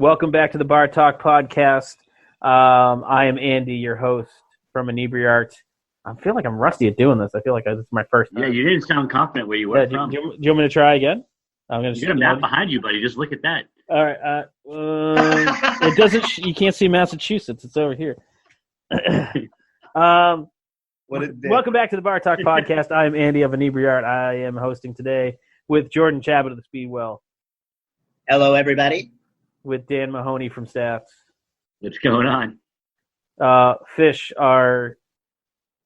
Welcome back to the Bar Talk podcast. I am Andy, your host from Inebriart. I feel like I'm rusty at doing this. I feel like this is my first time. Yeah, you didn't sound confident where you were from. Do you want me to try again? You got a map behind you, buddy. Just look at that. All right. It doesn't. You can't see Massachusetts. It's over here. Welcome back to the Bar Talk podcast. I am Andy of Inebriart. I am hosting today with Jordan Chabot of the Speedwell. Hello, everybody. With Dan Mahoney from Stats. What's going on? Fish, our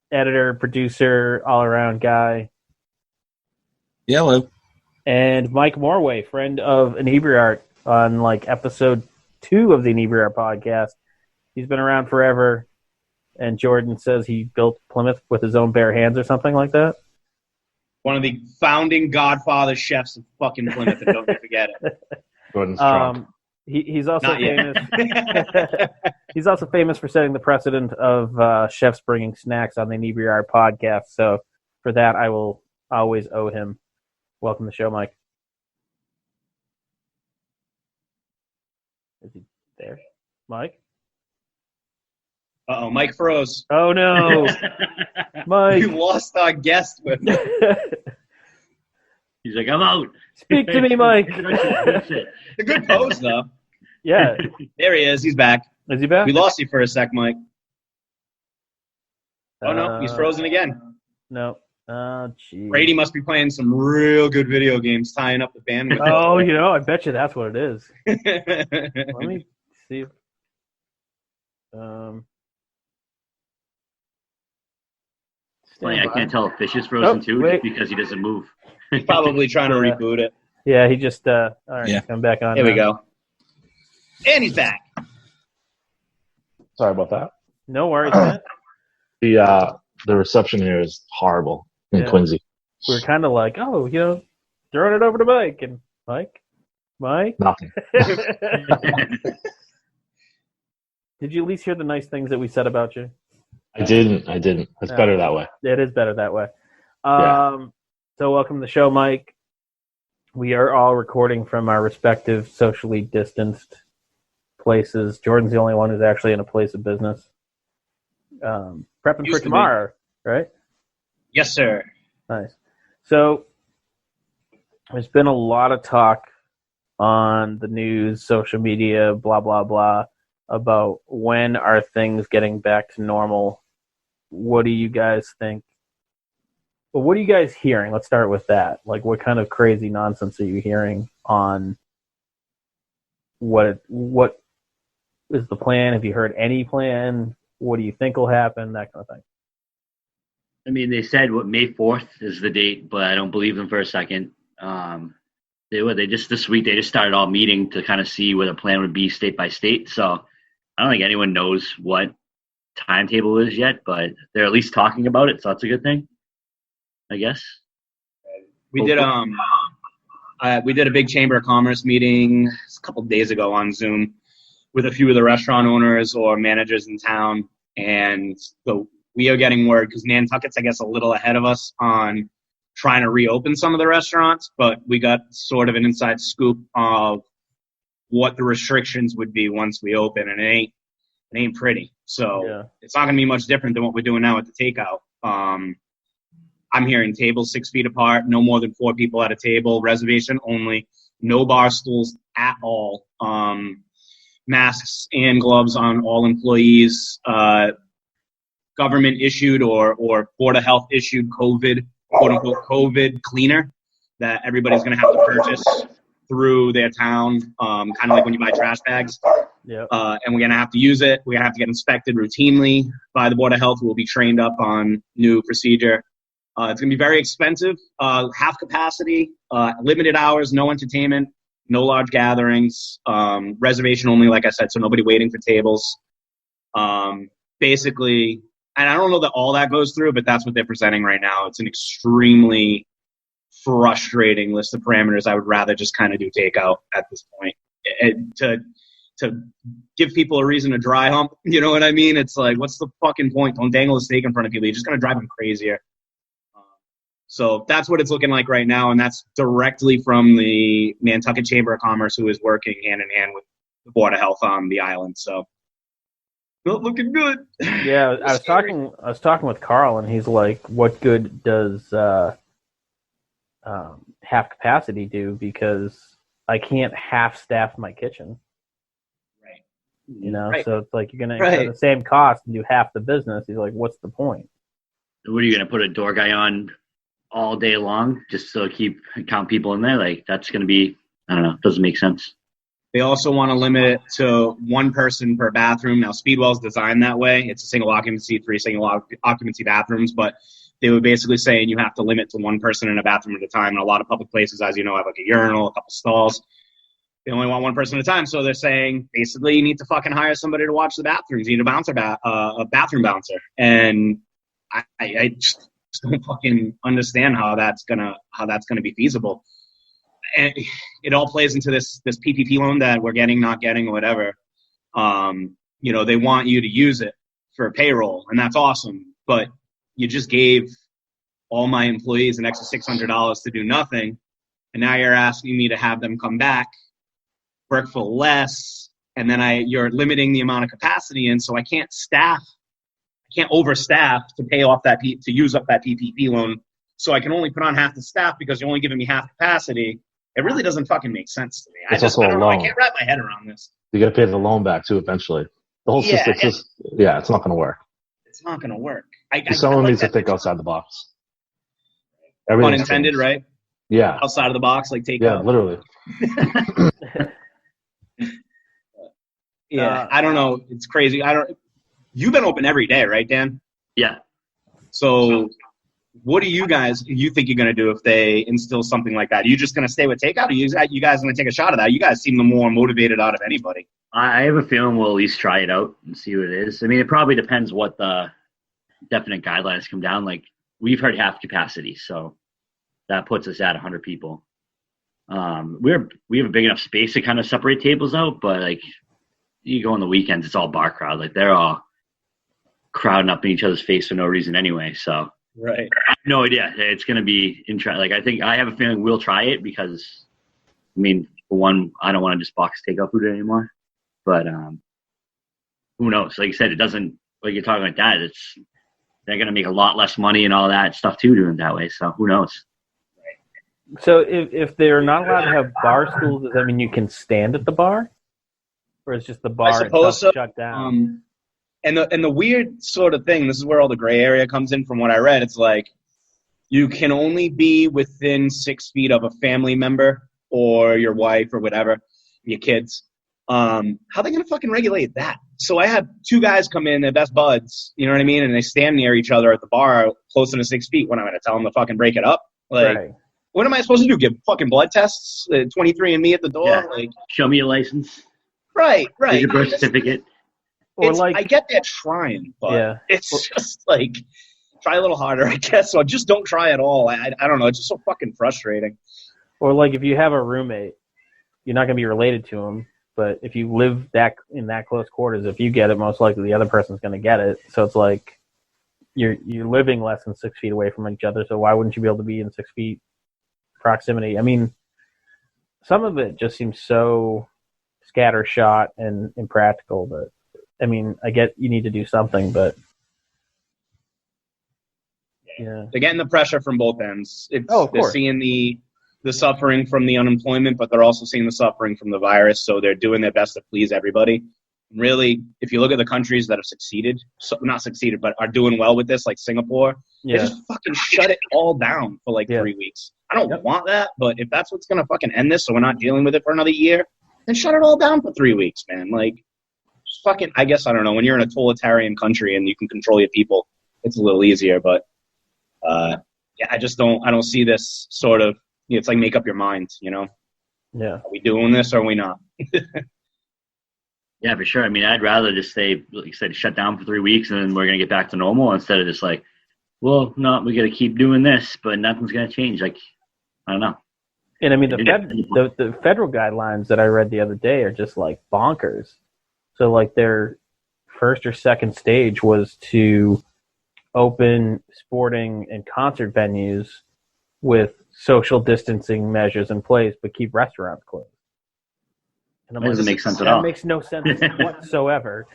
editor, producer, all-around guy. Hello. And Mike Morway, friend of Inebriart, on episode 2 of the Inebriart podcast. He's been around forever, and Jordan says he built Plymouth with his own bare hands or something like that. One of the founding Godfather chefs of fucking Plymouth, and don't forget it. Jordan's drunk. He's also famous. He's also famous for setting the precedent of chefs bringing snacks on the Inebriart podcast. So for that, I will always owe him. Welcome to the show, Mike. Is he there, Mike? Uh-oh, Mike froze. Oh no, Mike! We lost our guest with him. He's like, I'm out. Speak to me, Mike. That's it. A good pose, though. Yeah. There he is. He's back. Is he back? We lost you for a sec, Mike. Oh, no. He's frozen again. No. Oh, geez. Brady must be playing some real good video games, tying up the bandwidth. Oh, I bet you that's what it is. Let me see. Funny, I can't tell if Fish is frozen too, just because he doesn't move. He's probably trying to reboot it. Yeah, he just, all right, yeah. Come back on. Here we go. And he's back. Sorry about that. No worries, man. The reception here is horrible in Quincy. We were kind of like, throwing it over to Mike. And Mike? Nothing. Did you at least hear the nice things that we said about you? I didn't. It's better that way. It is better that way. So welcome to the show, Mike. We are all recording from our respective socially distanced places. Jordan's the only one who's actually in a place of business. Prepping for tomorrow, right? Yes, sir. Nice. So there's been a lot of talk on the news, social media, blah, blah, blah, about when are things getting back to normal. What do you guys think? Well, what are you guys hearing? Let's start with that. What kind of crazy nonsense are you hearing on what is the plan? Have you heard any plan? What do you think will happen? That kind of thing. I mean, they said May 4th is the date, but I don't believe them for a second. They just this week they just started all meeting to kind of see what the plan would be state by state. So I don't think anyone knows what timetable is yet, but they're at least talking about it, so that's a good thing, I guess. We did a big Chamber of Commerce meeting a couple of days ago on Zoom with a few of the restaurant owners or managers in town, and so we are getting word because Nantucket's, I guess, a little ahead of us on trying to reopen some of the restaurants, but we got sort of an inside scoop of what the restrictions would be once we open, and it ain't pretty. So It's not going to be much different than what we're doing now at the takeout. I'm hearing tables 6 feet apart, no more than 4 people at a table, reservation only, no bar stools at all, masks and gloves on all employees, government issued or Board of Health issued COVID, quote unquote COVID cleaner that everybody's going to have to purchase through their town, kind of like when you buy trash bags. Yep. And we're going to have to use it. We're going to have to get inspected routinely by the Board of Health, who will be trained up on new procedure. It's going to be very expensive, half capacity, limited hours, no entertainment, no large gatherings, reservation only, like I said, so nobody waiting for tables. Basically, and I don't know that all that goes through, but that's what they're presenting right now. It's an extremely frustrating list of parameters. I would rather just kind of do takeout at this point. To give people a reason to dry hump, you know what I mean? It's like, what's the fucking point? Don't dangle a steak in front of people. You're just going to drive them crazier. So that's what it's looking like right now, and that's directly from the Nantucket Chamber of Commerce, who is working hand in hand with Board of Health on the island. So not looking good. Yeah, I was talking with Carl, and he's like, "What good does half capacity do? Because I can't half staff my kitchen." Right. You know, Right. so it's like you're going to incur the same cost and do half the business. He's like, what's the point? What are you going to put a door guy on all day long just to count people in there? Like, that's going to be, I don't know, doesn't make sense. They also want to limit it to one person per bathroom. Now, Speedwell's designed that way. It's a single occupancy, 3 single occupancy bathrooms, but they were basically saying you have to limit to one person in a bathroom at a time. And a lot of public places, as you know, have like a urinal, a couple stalls. They only want one person at a time, so they're saying basically you need to fucking hire somebody to watch the bathrooms. You need a bathroom bouncer, and I just don't fucking understand how that's gonna be feasible. And it all plays into this PPP loan that we're getting, not getting, or whatever. You know, they want you to use it for payroll, and that's awesome. But you just gave all my employees an extra $600 to do nothing, and now you're asking me to have them come back, work for less, and then you're limiting the amount of capacity in, so I can't overstaff to pay off to use up that PPP loan. So I can only put on half the staff because you're only giving me half capacity. It really doesn't fucking make sense to me. I don't know. I can't wrap my head around this. You got to pay the loan back too eventually. The whole system, it's not going to work. It's not going to work. Someone needs to think outside the box. Pun intended, right? Yeah. Outside of the box, like take Yeah, literally. Yeah, I don't know. It's crazy. You've been open every day, right, Dan? Yeah. So what do you think you're going to do if they instill something like that? Are you just going to stay with takeout, or you guys going to take a shot at that? You guys seem the more motivated out of anybody. I have a feeling we'll at least try it out and see what it is. I mean, it probably depends what the definite guidelines come down. Like, we've heard half capacity, so that puts us at 100 people. We have a big enough space to kind of separate tables out, but like, you go on the weekends, it's all bar crowd. Like, they're all crowding up in each other's face for no reason anyway. So right, I have no idea. It's going to be interesting. Like, I have a feeling we'll try it because, I mean, for one, I don't want to just box takeout food anymore. But who knows? Like you said, it doesn't. Like you're talking like that. They're going to make a lot less money and all that stuff too doing it that way. So who knows? So if they're not allowed to have bar stools, does that mean you can stand at the bar, or is just the bar itself shut down? And the weird sort of thing, this is where all the gray area comes in from what I read. It's like you can only be within 6 feet of a family member or your wife or whatever, your kids. How are they going to fucking regulate that? So I had 2 guys come in, they're best buds, you know what I mean? And they stand near each other at the bar closer to 6 feet when I'm going to tell them to fucking break it up. Like, right. What am I supposed to do? Give fucking blood tests? 23andMe at the door? Yeah. Like, show me your license. Right. Here's your birth certificate. Or like, I get that trying, but it's just like, try a little harder, I guess. So just don't try at all. I don't know. It's just so fucking frustrating. Or like if you have a roommate, you're not going to be related to him. But if you live in that close quarters, if you get it, most likely the other person's going to get it. So it's like you're living less than 6 feet away from each other. So why wouldn't you be able to be in 6 feet proximity? I mean, some of it just seems so scattershot and impractical. But I mean, I get you need to do something, but yeah, they're getting the pressure from both ends. Of they're course. Seeing the suffering from the unemployment, but they're also seeing the suffering from the virus. So they're doing their best to please everybody. Really, if you look at the countries that have succeeded, not succeeded, but are doing well with this, like Singapore, they just fucking shut it all down for like 3 weeks. I don't want that, but if that's what's going to fucking end this so we're not dealing with it for another year, then shut it all down for 3 weeks, man. Like, just fucking, I guess, I don't know. When you're in a totalitarian country and you can control your people, it's a little easier. But, I don't see this sort of, it's like make up your mind, you know? Yeah. Are we doing this or are we not? Yeah, for sure. I mean, I'd rather just say, like you said, shut down for 3 weeks and then we're going to get back to normal instead of just like, well, no, we got to keep doing this, but nothing's going to change. Like, I don't know. And I mean, the federal guidelines that I read the other day are just like bonkers. So like their first or second stage was to open sporting and concert venues with social distancing measures in place, but keep restaurants closed. And I'm That like, doesn't make sense at that all. makes no sense whatsoever.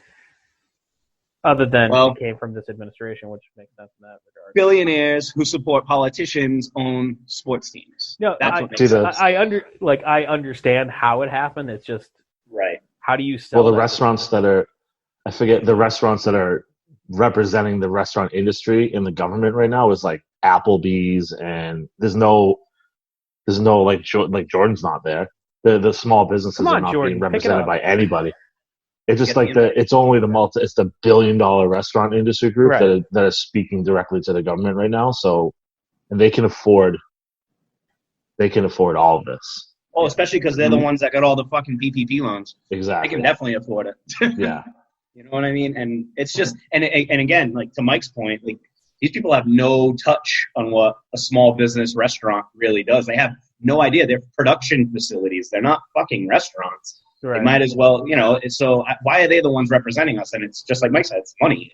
Other than it came from this administration, which makes sense in that regard. Billionaires who support politicians own sports teams. No, That's what makes sense. I understand how it happened. It's just Right. how do you sell? Well, the restaurants that are, I forget the restaurants that are representing the restaurant industry in the government right now is like Applebee's, and there's no like Jordan's not there. The small businesses are not Jordan, being represented by anybody. It's just like it's only it's the $1 billion restaurant industry group that is speaking directly to the government right now. So, and they can afford all of this. Oh, especially because they're the ones that got all the fucking PPP loans. Exactly. They can definitely afford it. Yeah. You know what I mean? And it's just, and again, like to Mike's point, like these people have no touch on what a small business restaurant really does. They have no idea. They're production facilities. They're not fucking restaurants. Right. They might as well, so why are they the ones representing us? And it's just like Mike said, it's money.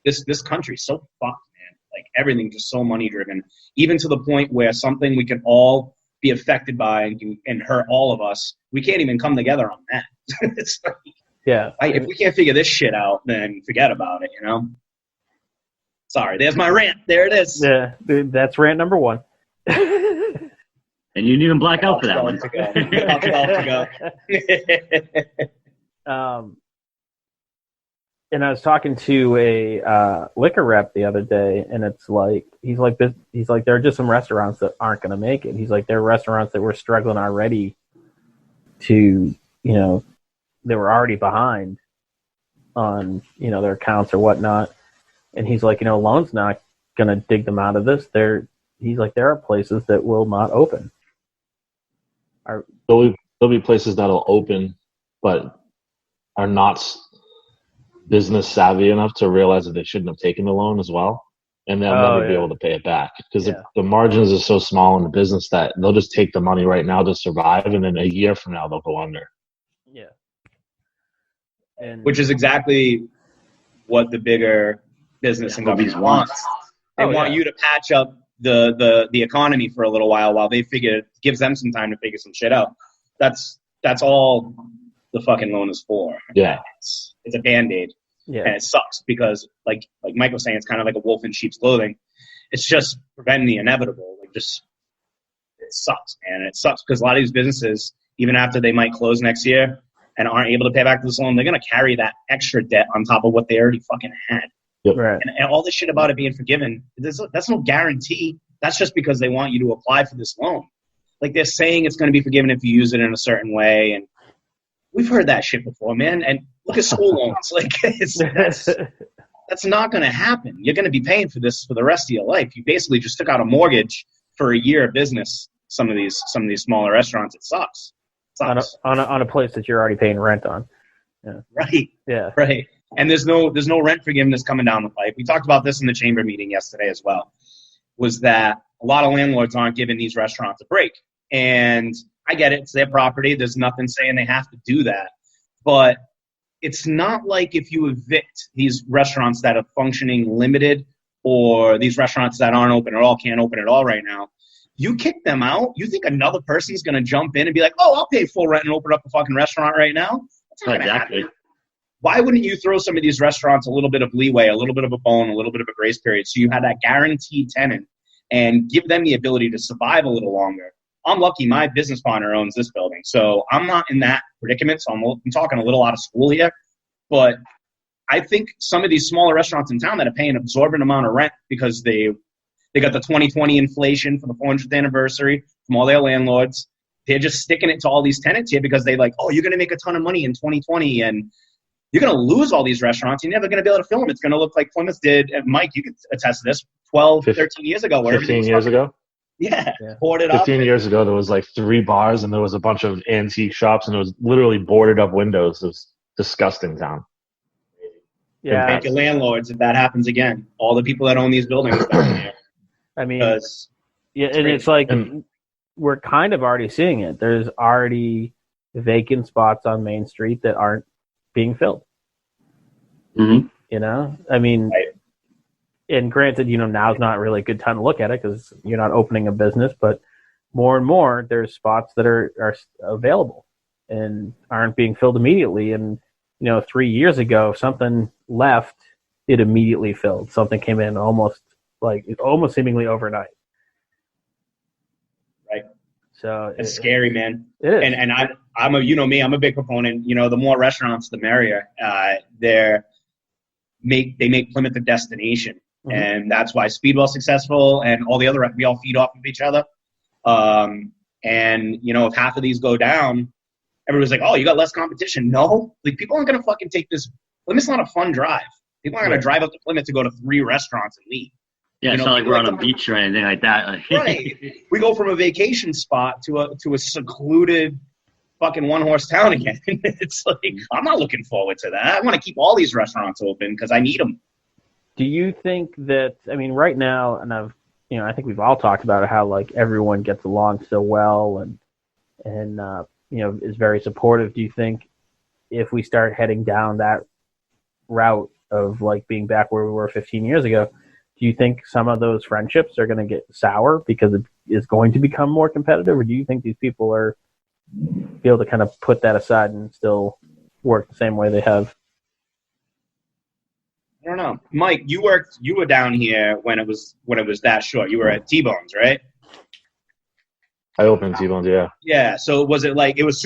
It's this country's so fucked, man. Like everything's just so money driven, even to the point where something we can all be affected by and hurt all of us. We can't even come together on that. It's like, if we can't figure this shit out, then forget about it, Sorry, there's my rant. There it is. Yeah, that's rant number 1. And you didn't even black out for that one. And I was talking to a liquor rep the other day, and it's like he's like there are just some restaurants that aren't going to make it. He's like, there are restaurants that were struggling already to they were already behind on their accounts or whatnot, and he's like, Loan's not going to dig them out of this. He's like, there are places that will not open. There'll be places that'll open, but are not business savvy enough to realize that they shouldn't have taken the loan as well, and they'll never be able to pay it back because the margins are so small in the business that they'll just take the money right now to survive, and then a year from now they'll go under. Yeah, which is exactly what the bigger business and government wants. They want you to patch up the economy for a little while they gives them some time to figure some shit out. That's all the fucking loan is for. Yeah. It's a BandAid. Yeah. And it sucks because like Mike was saying, it's kind of like a wolf in sheep's clothing. It's just preventing the inevitable. It sucks, man. And it sucks because a lot of these businesses, even after they might close next year and aren't able to pay back this loan, they're going to carry that extra debt on top of what they already fucking had. Yep. Right. And all this shit about it being forgiven, that's no guarantee. That's just because they want you to apply for this loan. Like they're saying it's going to be forgiven if you use it in a certain way. And we've heard that shit before, man. And look at school loans. Like that's not going to happen. You're going to be paying for this for the rest of your life. You basically just took out a mortgage for a year of business. Some of these smaller restaurants, it sucks. On a place that you're already paying rent on. Yeah. Right. Yeah. Right. And there's no rent forgiveness coming down the pipe. We talked about this in the chamber meeting yesterday as well, was that a lot of landlords aren't giving these restaurants a break. And I get it. It's their property. There's nothing saying they have to do that. But it's not like if you evict these restaurants that are functioning limited or these restaurants that aren't open at all, can't open at all right now, you kick them out, you think another person's going to jump in and be like, oh, I'll pay full rent and open up a fucking restaurant right now? That's not going to happen. Why wouldn't you throw some of these restaurants a little bit of leeway, a little bit of a bone, a little bit of a grace period so you had that guaranteed tenant and give them the ability to survive a little longer? I'm lucky my business partner owns this building, so I'm not in that predicament, so I'm talking a little out of school here. But I think some of these smaller restaurants in town that are paying an absorbent amount of rent because they got the 2020 inflation for the 400th anniversary from all their landlords, they're just sticking it to all these tenants here because they like, oh, you're going to make a ton of money in 2020 and you're going to lose all these restaurants. You're never going to be able to fill them. It's going to look like Plymouth did. And Mike, you could attest to this, 12, 13 years ago. 15 years ago? Yeah. Boarded 15 years ago, there was like 3 bars and there was a bunch of antique shops and it was literally boarded up windows. It was disgusting town. Yeah. Thank you, landlords, if that happens again. All the people that own these buildings down here. I mean, it's like we're kind of already seeing it. There's already vacant spots on Main Street that aren't being filled. Mm-hmm. I mean, and granted, now's not really a good time to look at it because you're not opening a business, but more and more there's spots that are available. and aren't being filled immediately. And 3 years ago, if something left, it immediately filled. Something came in almost seemingly overnight. Right. So it's scary, man. It is. And I'm a big proponent. The more restaurants, the merrier. They make Plymouth a destination, and that's why Speedwell's successful, and all the other, we all feed off of each other. And if half of these go down, everybody's like, "Oh, you got less competition." No, people aren't gonna fucking take this. Plymouth's not a fun drive. People aren't gonna drive up to Plymouth to go to 3 restaurants and leave. Yeah, it's not like we're on a beach or anything like that. Right. We go from a vacation spot to a secluded fucking one-horse town again. It's like, I'm not looking forward to that. I want to keep all these restaurants open because I need them. Do you think that, right now, and I think we've all talked about it, how everyone gets along so well and is very supportive. Do you think if we start heading down that route of being back where we were 15 years ago, do you think some of those friendships are going to get sour because it is going to become more competitive, or do you think these people are be able to kind of put that aside and still work the same way they have? I don't know. Mike, you were down here when it was that short. You were at T-Bones, right? I opened T-Bones, yeah. Yeah. So was it was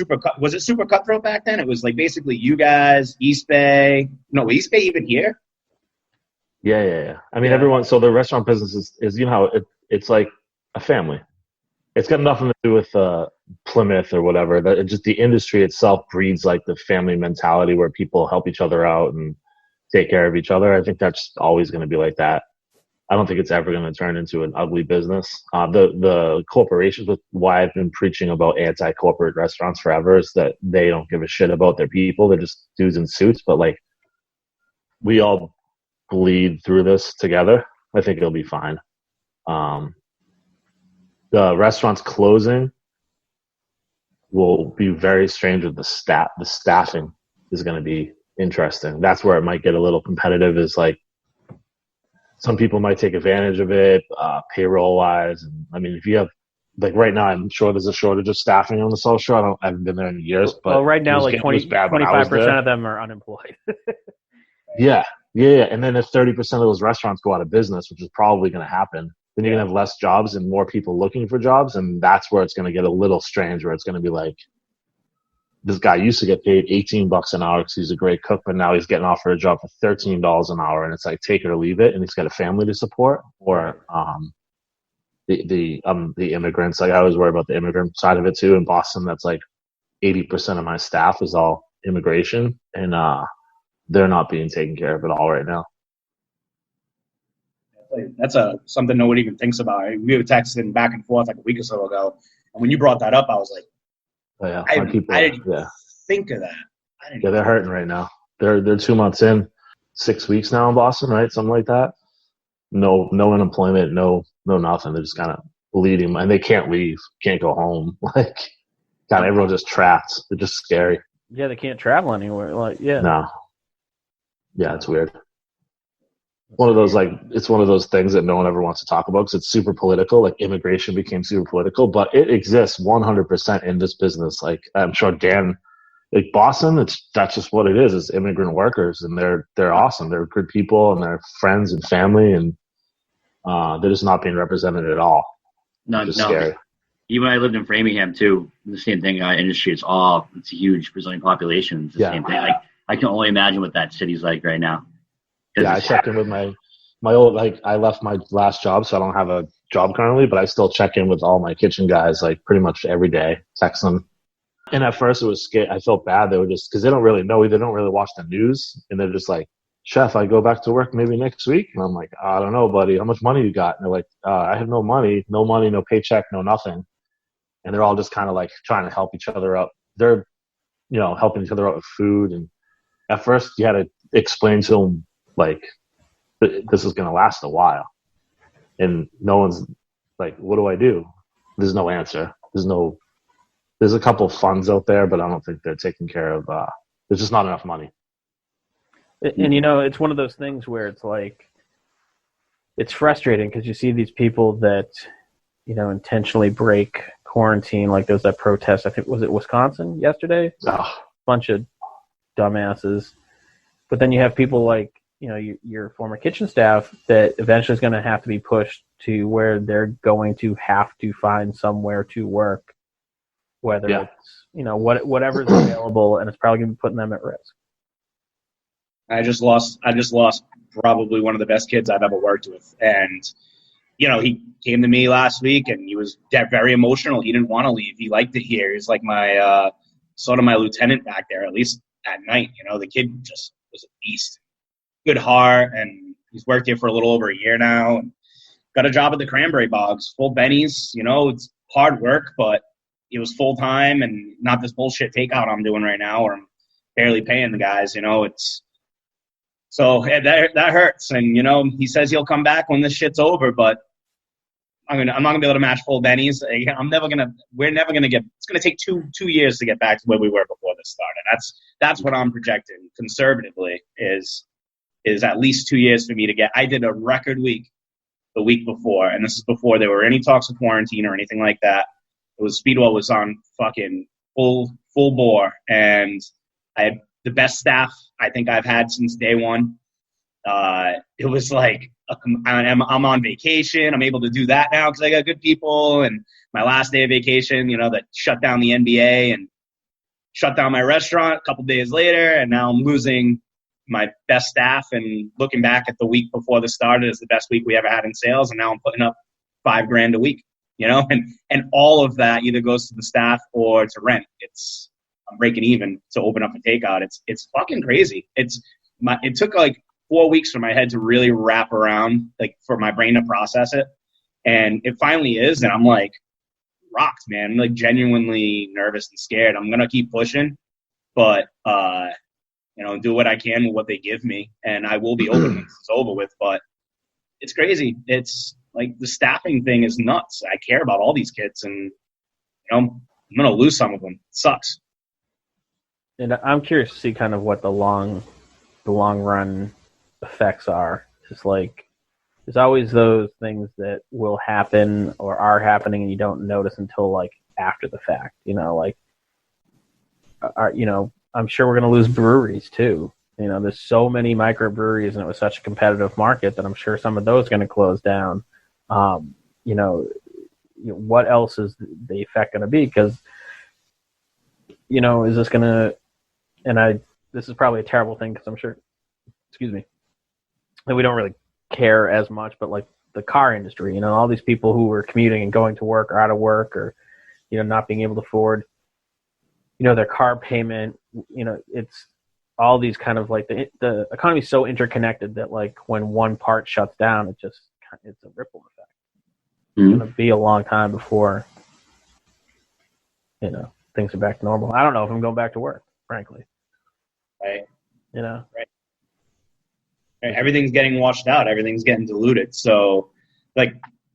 it super cutthroat back then? It was basically you guys, East Bay. No, was East Bay even here? Yeah. Everyone. So the restaurant business is it's like a family. It's got nothing to do with Plymouth or whatever. Just the industry itself breeds the family mentality where people help each other out and take care of each other. I think that's always going to be like that. I don't think it's ever going to turn into an ugly business. The corporations, with why I've been preaching about anti-corporate restaurants forever, is that they don't give a shit about their people. They're just dudes in suits. But we all bleed through this together. I think it'll be fine. The restaurants closing will be very strange with the staffing is going to be interesting. That's where it might get a little competitive, is some people might take advantage of it, payroll wise. And if you have, right now, I'm sure there's a shortage of staffing on the South Shore. I haven't been there in years, but well, right now, 25% of them are unemployed. Yeah. And then if 30% of those restaurants go out of business, which is probably going to happen, then you're going to have less jobs and more people looking for jobs. And that's where it's going to get a little strange, where it's going to be this guy used to get paid $18 an hour because he's a great cook, but now he's getting offered a job for $13 an hour. And it's take it or leave it. And he's got a family to support. Or the immigrants. I always worry about the immigrant side of it too. In Boston, that's 80% of my staff is all immigration. And they're not being taken care of at all right now. That's something nobody even thinks about. We were texting back and forth a week or so ago, and when you brought that up, I was like, "Oh yeah, I didn't think of that." They're hurting right now. They're 2 months in, 6 weeks now in Boston, right? Something like that. No unemployment, no nothing. They're just kind of bleeding, and they can't leave, can't go home. Everyone's just trapped. They're just scary. Yeah, they can't travel anywhere. No. Yeah, it's weird. It's one of those things that no one ever wants to talk about because it's super political. Immigration became super political, but it exists 100% in this business. I'm sure Dan, Boston, that's just what it is. It's immigrant workers, and they're awesome. They're good people, and they're friends and family, and they're just not being represented at all. No. Scary. Even when I lived in Framingham too, the same thing. Industry, it's a huge Brazilian population. It's the same thing. I can only imagine what that city's like right now. Yeah, I checked in with my old, I left my last job, so I don't have a job currently, but I still check in with all my kitchen guys, pretty much every day, text them. And at first it was scary. I felt bad. They were just, because they don't really know, they don't really watch the news, and they're just "Chef, I go back to work maybe next week." And I'm like, "I don't know, buddy. How much money you got?" And they're like, "I have no money, no paycheck, no nothing." And they're all just kind of trying to help each other out. They're, helping each other out with food. And at first you had to explain to them, this is going to last a while. And no one's what do I do? There's no answer. There's a couple of funds out there, but I don't think they're taking care of, there's just not enough money. And, it's one of those things where it's it's frustrating because you see these people that, intentionally break quarantine, like there was that protest, I think, was it Wisconsin yesterday? Bunch of dumbasses. But then you have people like, your former kitchen staff that eventually is going to have to be pushed to where they're going to have to find somewhere to work, whether it's, whatever's available, and it's probably going to be putting them at risk. I just lost probably one of the best kids I've ever worked with. And, he came to me last week and he was very emotional. He didn't want to leave. He liked it here. He's like my, sort of my lieutenant back there, at least at night. The kid just was a beast. Good heart, and he's worked here for a little over a year now. And got a job at the Cranberry Bogs, full bennies. It's hard work, but it was full time and not this bullshit takeout I'm doing right now, or I'm barely paying the guys. It's so that hurts. And he says he'll come back when this shit's over, but I'm not gonna be able to match full bennies. We're never gonna get. It's gonna take two years to get back to where we were before this started. That's what I'm projecting conservatively is at least 2 years for me to get. I did a record week the week before, and this is before there were any talks of quarantine or anything like that. It was Speedwell was on fucking full bore, and I had the best staff I think I've had since day one. It was like I'm on vacation. I'm able to do that now because I got good people. And my last day of vacation, that shut down the NBA and shut down my restaurant a couple days later, and now I'm losing my best staff, and looking back at the week before this started as the best week we ever had in sales, and now I'm putting up $5,000 a week, and all of that either goes to the staff or to rent. I'm breaking even to open up a takeout. It's fucking crazy. It took like 4 weeks for my head to really wrap around, like for my brain to process it, and it finally is, and I'm like rocked, man. I'm like genuinely nervous and scared. I'm gonna keep pushing, but do what I can with what they give me, and I will be open when it's over with. But it's crazy. It's like the staffing thing is nuts. I care about all these kids, and I'm gonna lose some of them. It sucks. And I'm curious to see kind of what the long run effects are. Just like there's always those things that will happen or are happening, and you don't notice until like after the fact. I'm sure we're going to lose breweries too. There's so many microbreweries, and it was such a competitive market that I'm sure some of those are going to close down. What else is the effect going to be? Because, is this going to, this is probably a terrible thing because I'm sure, that we don't really care as much, but like the car industry, all these people who are commuting and going to work or out of work or, not being able to afford, their car payment, it's all these kind of like the economy is so interconnected that like when one part shuts down, it's a ripple effect. It's going to be a long time before, things are back to normal. I don't know if I'm going back to work, frankly. Right. Right. Everything's getting washed out. Everything's getting diluted. So like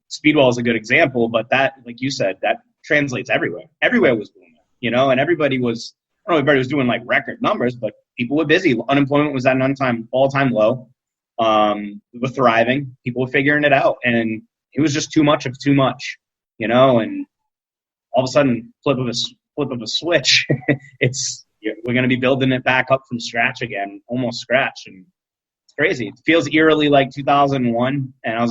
Speedwell is a good example, but that, like you said, that translates everywhere. Everywhere was booming. And everybody was doing like record numbers, but people were busy. Unemployment was at an all-time low. We were thriving. People were figuring it out, and it was just too much of too much, and all of a sudden, flip of a switch, we're going to be building it back up from scratch again, almost scratch, and it's crazy. It feels eerily like 2001, and I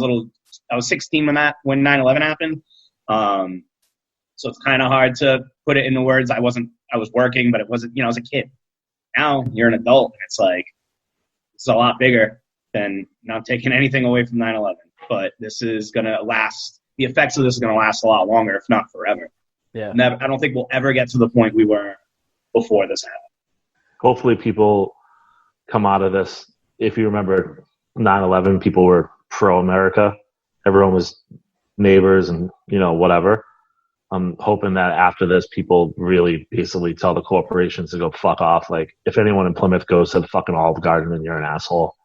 was 16 when 9/11 happened. So it's kind of hard to put it into words. I was working, but it wasn't, I was a kid. Now you're an adult, and it's like, it's a lot bigger than not taking anything away from 9/11. But this is going to last, the effects of this are going to last a lot longer, if not forever. Yeah. I don't think we'll ever get to the point we were before this happened. Hopefully people come out of this. If you remember 9/11, people were pro-America. Everyone was neighbors and, whatever. I'm hoping that after this, people really basically tell the corporations to go fuck off. Like, if anyone in Plymouth goes to the fucking Olive Garden, then you're an asshole.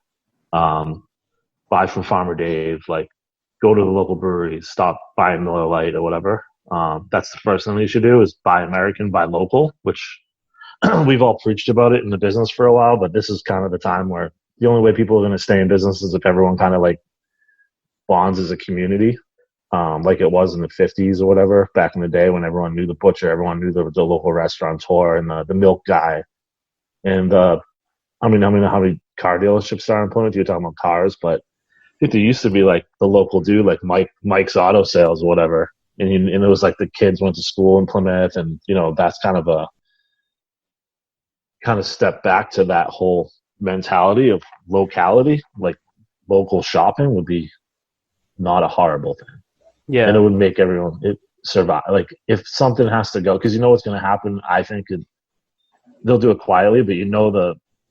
Buy from Farmer Dave. Like, go to the local breweries. Stop buying Miller Lite or whatever. That's the first thing you should do is buy American, buy local, which we've all preached about it in the business for a while. But this is kind of the time where the only way people are going to stay in business is if everyone kind of like bonds as a community. like it was in the 50s or whatever, back in the day when everyone knew the butcher, everyone knew the local restaurateur and the milk guy. And I don't know how many car dealerships are in Plymouth. You're talking about cars, but I think there used to be like the local dude, like Mike's Auto Sales or whatever. And it was like the kids went to school in Plymouth, and that's kind of step back to that whole mentality of locality. Like local shopping would be not a horrible thing. Yeah. And it would make everyone survive. Like if something has to go, because what's going to happen, I think they'll do it quietly, but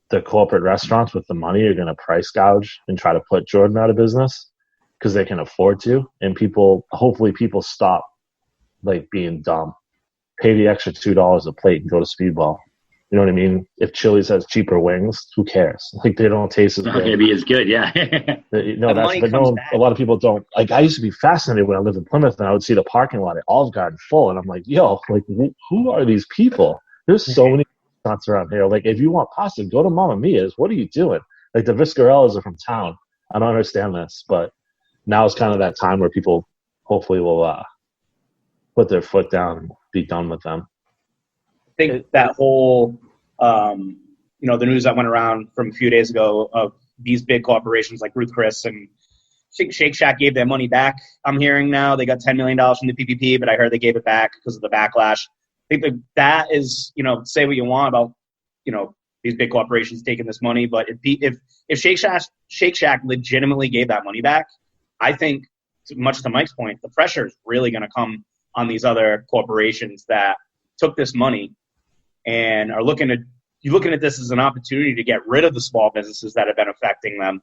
the corporate restaurants with the money are going to price gouge and try to put Jordan out of business because they can afford to. And hopefully people stop like being dumb. Pay the extra $2 a plate and go to Speedwell. You know what I mean? If Chili's has cheaper wings, who cares? Like they don't taste as good. It's not going to be as good, yeah. A lot of people don't. Like I used to be fascinated when I lived in Plymouth, and I would see the parking lot at Olive Garden full, and I'm like, yo, like who are these people? There's so many restaurants around here. Like if you want pasta, go to Mamma Mia's. What are you doing? Like the Viscarellas are from town. I don't understand this, but now it's kind of that time where people hopefully will put their foot down and be done with them. I think that whole, the news that went around from a few days ago of these big corporations like Ruth Chris and Shake Shack gave their money back. I'm hearing now they got $10 million from the PPP, but I heard they gave it back because of the backlash. I think that is, say what you want about, these big corporations taking this money, but if Shake Shack legitimately gave that money back, I think, much to Mike's point, the pressure is really going to come on these other corporations that took this money and are looking at this as an opportunity to get rid of the small businesses that have been affecting them.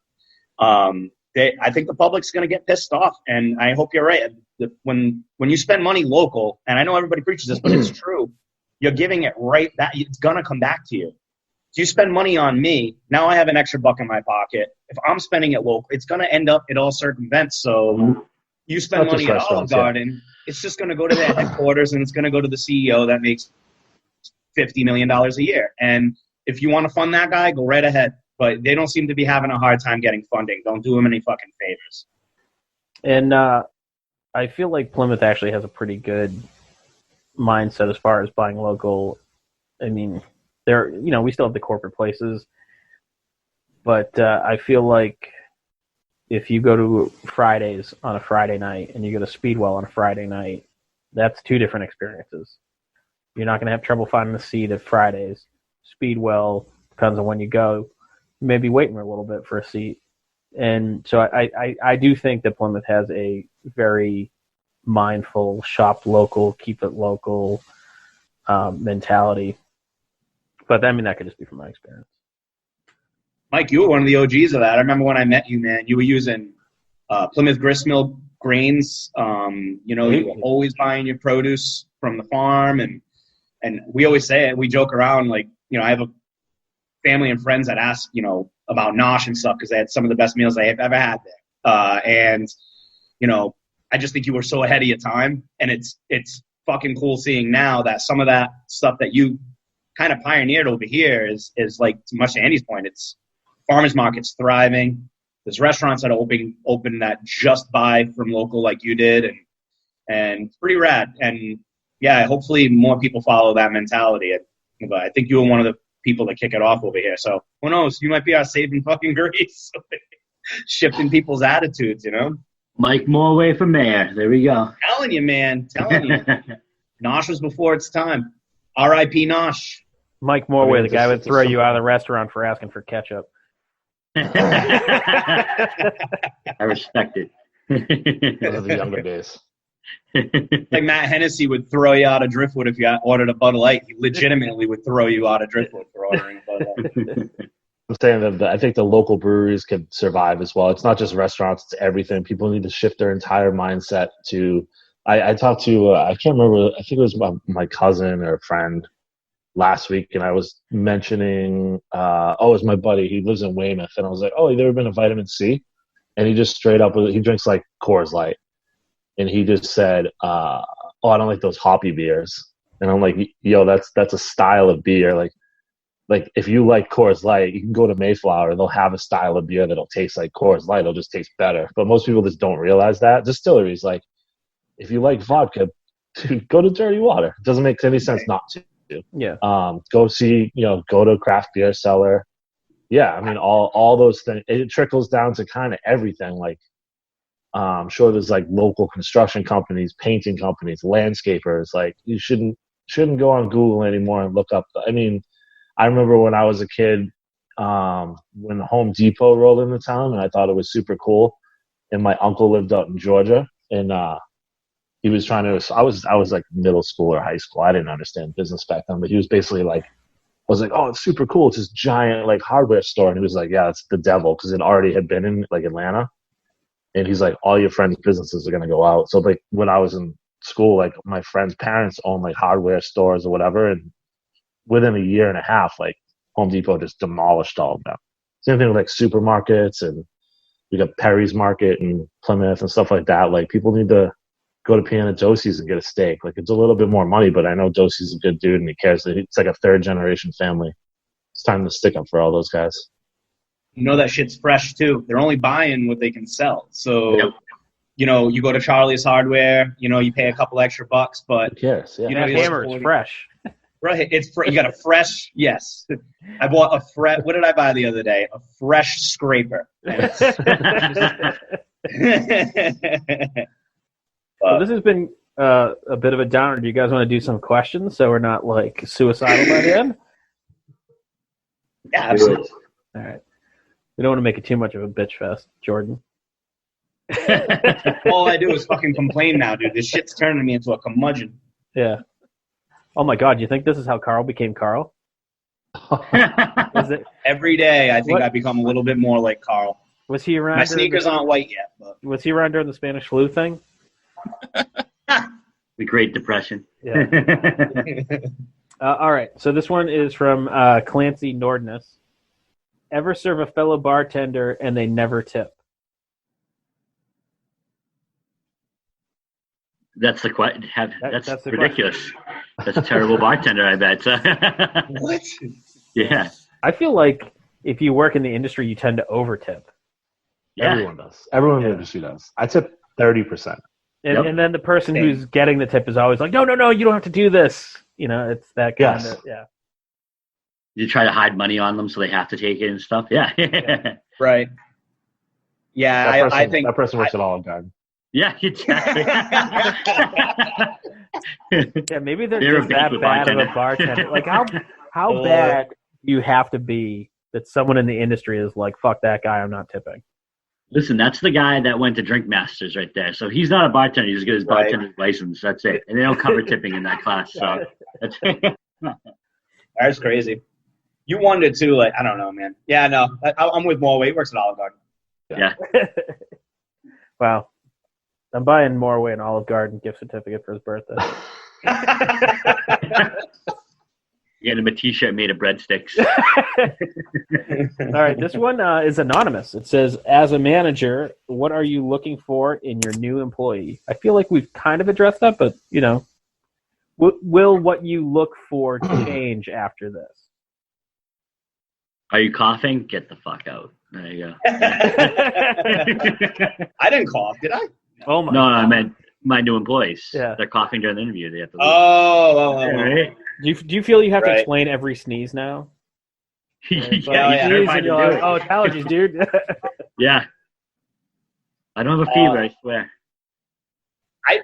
I think the public's going to get pissed off, and I hope you're right. When you spend money local, and I know everybody preaches this, but it's true, you're giving it right back. It's going to come back to you. If you spend money on me, now I have an extra buck in my pocket. If I'm spending it local, it's going to end up at all circumvents. So you spend money at Olive Garden, it's just going to go to their headquarters, and it's going to go to the CEO that makes $50 million a year. And if you want to fund that guy, go right ahead. But they don't seem to be having a hard time getting funding. Don't do them any fucking favors. And I feel like Plymouth actually has a pretty good mindset as far as buying local. I mean, we still have the corporate places, but I feel like if you go to Fridays on a Friday night and you go to Speedwell on a Friday night, that's two different experiences. You're not going to have trouble finding a seat at Fridays. Speedwell, depends on when you go, you may be waiting a little bit for a seat. And so I do think that Plymouth has a very mindful shop local, keep it local mentality. But that could just be from my experience. Mike, you were one of the OGs of that. I remember when I met you, man. You were using Plymouth gristmill grains. You were always buying your produce from the farm, and we always say it. We joke around like, I have a family and friends that ask, about nosh and stuff because they had some of the best meals I have ever had there. And I just think you were so ahead of your time, and it's fucking cool seeing now that some of that stuff that you kind of pioneered over here is like, much to Andy's point, it's farmers markets thriving. There's restaurants that are open that just buy from local like you did, and it's pretty rad. And yeah, hopefully more people follow that mentality. But I think you were one of the people that kick it off over here. So who knows? You might be our saving fucking grace, shifting people's attitudes. Mike Morway for mayor. There we go. Telling you, man. Telling you. Nosh was before its time. R.I.P. Nosh. Mike Morway, the guy would throw you out of the restaurant for asking for ketchup. I respect it. Those are the younger days. Like Matt Hennessy would throw you out of Driftwood if you ordered a Bud Light. He legitimately would throw you out of Driftwood for ordering a Bud Light. I'm saying that I think the local breweries could survive as well. It's not just restaurants; it's everything. People need to shift their entire mindset to. I talked to I can't remember. I think it was my cousin or a friend last week, and I was mentioning. It was my buddy. He lives in Weymouth, and I was like, "Oh, you ever been to Vitamin C?" And he just straight up he drinks like Coors Light, and he just said, "I don't like those hoppy beers." And I'm like, "Yo, that's a style of beer. Like if you like Coors Light, you can go to Mayflower. They'll have a style of beer that'll taste like Coors Light. It'll just taste better. But most people just don't realize that. Distilleries, like if you like vodka, go to Dirty Water. It doesn't make any sense not to. Yeah. Go see, go to a craft beer cellar. Yeah, I mean, all those things. It trickles down to kind of everything. Like, I'm sure there's like local construction companies, painting companies, landscapers. Like, you shouldn't go on Google anymore and look up. I mean, I remember when I was a kid, when Home Depot rolled into town, and I thought it was super cool. And my uncle lived out in Georgia, and he was trying to. I was like middle school or high school. I didn't understand business back then, but he was basically like, I was like, oh, it's super cool. It's this giant like hardware store, and he was like, yeah, it's the devil, because it already had been in like Atlanta. And he's like, all your friends' businesses are gonna go out. So like when I was in school, like my friends' parents owned like hardware stores or whatever, and within a year and a half, like Home Depot just demolished all of them. Same thing with like supermarkets, and we got Perry's Market and Plymouth and stuff like that. Like, people need to go to Piano Dosie's and get a steak. Like, it's a little bit more money, but I know Dosie's a good dude and he cares. It's like a third generation family. It's time to stick up for all those guys. You know that shit's fresh too. They're only buying what they can sell. So, you go to Charlie's Hardware, you pay a couple extra bucks, but who cares? Yeah. That hammer is fresh. Right. You got a fresh, yes. I bought what did I buy the other day? A fresh scraper. Well, this has been a bit of a downer. Do you guys want to do some questions so we're not like suicidal by the end? Yeah, absolutely. All right. We don't want to make it too much of a bitch fest, Jordan. All I do is fucking complain now, dude. This shit's turning me into a curmudgeon. Yeah. Oh my God, you think this is how Carl became Carl? Every day I think I become a little bit more like Carl. Was he around? My sneakers aren't white yet. But. Was he around during the Spanish flu thing? The Great Depression. Yeah. All right. So this one is from Clancy Nordness. Ever serve a fellow bartender and they never tip? That's the question. That's ridiculous. Question. That's a terrible bartender, I bet. What? Yeah. I feel like if you work in the industry, you tend to over-tip. Yeah. Everyone does. Everyone in the industry does. I tip 30%. And then the person who's getting the tip is always like, no, you don't have to do this. It's that kind of, yeah. You try to hide money on them so they have to take it and stuff. Yeah. Right. Yeah, I think that person works at Olive Garden. Yeah, exactly. Yeah, maybe they're just that bad of a bartender. Like, how bad do you have to be that someone in the industry is like, fuck that guy, I'm not tipping? Listen, that's the guy that went to Drink Masters right there. So he's not a bartender. He's got his bartender's license. That's it. And they don't cover tipping in that class. So that's crazy. You wondered too, like, I don't know, man. Yeah, no, I'm with Morway. He works at Olive Garden. Yeah. Wow. I'm buying Morway an Olive Garden gift certificate for his birthday. Getting him a T-shirt made of breadsticks. All right, this one is anonymous. It says, as a manager, what are you looking for in your new employee? I feel like we've kind of addressed that, but, will what you look for change after this? Are you coughing? Get the fuck out. There you go. I didn't cough, did I? Oh my! No, I meant my new employees. Yeah. They're coughing during the interview. They have to leave. Right. Do you feel you have to explain every sneeze now? Oh, it's allergies, dude. Yeah. I don't have a fever, I swear.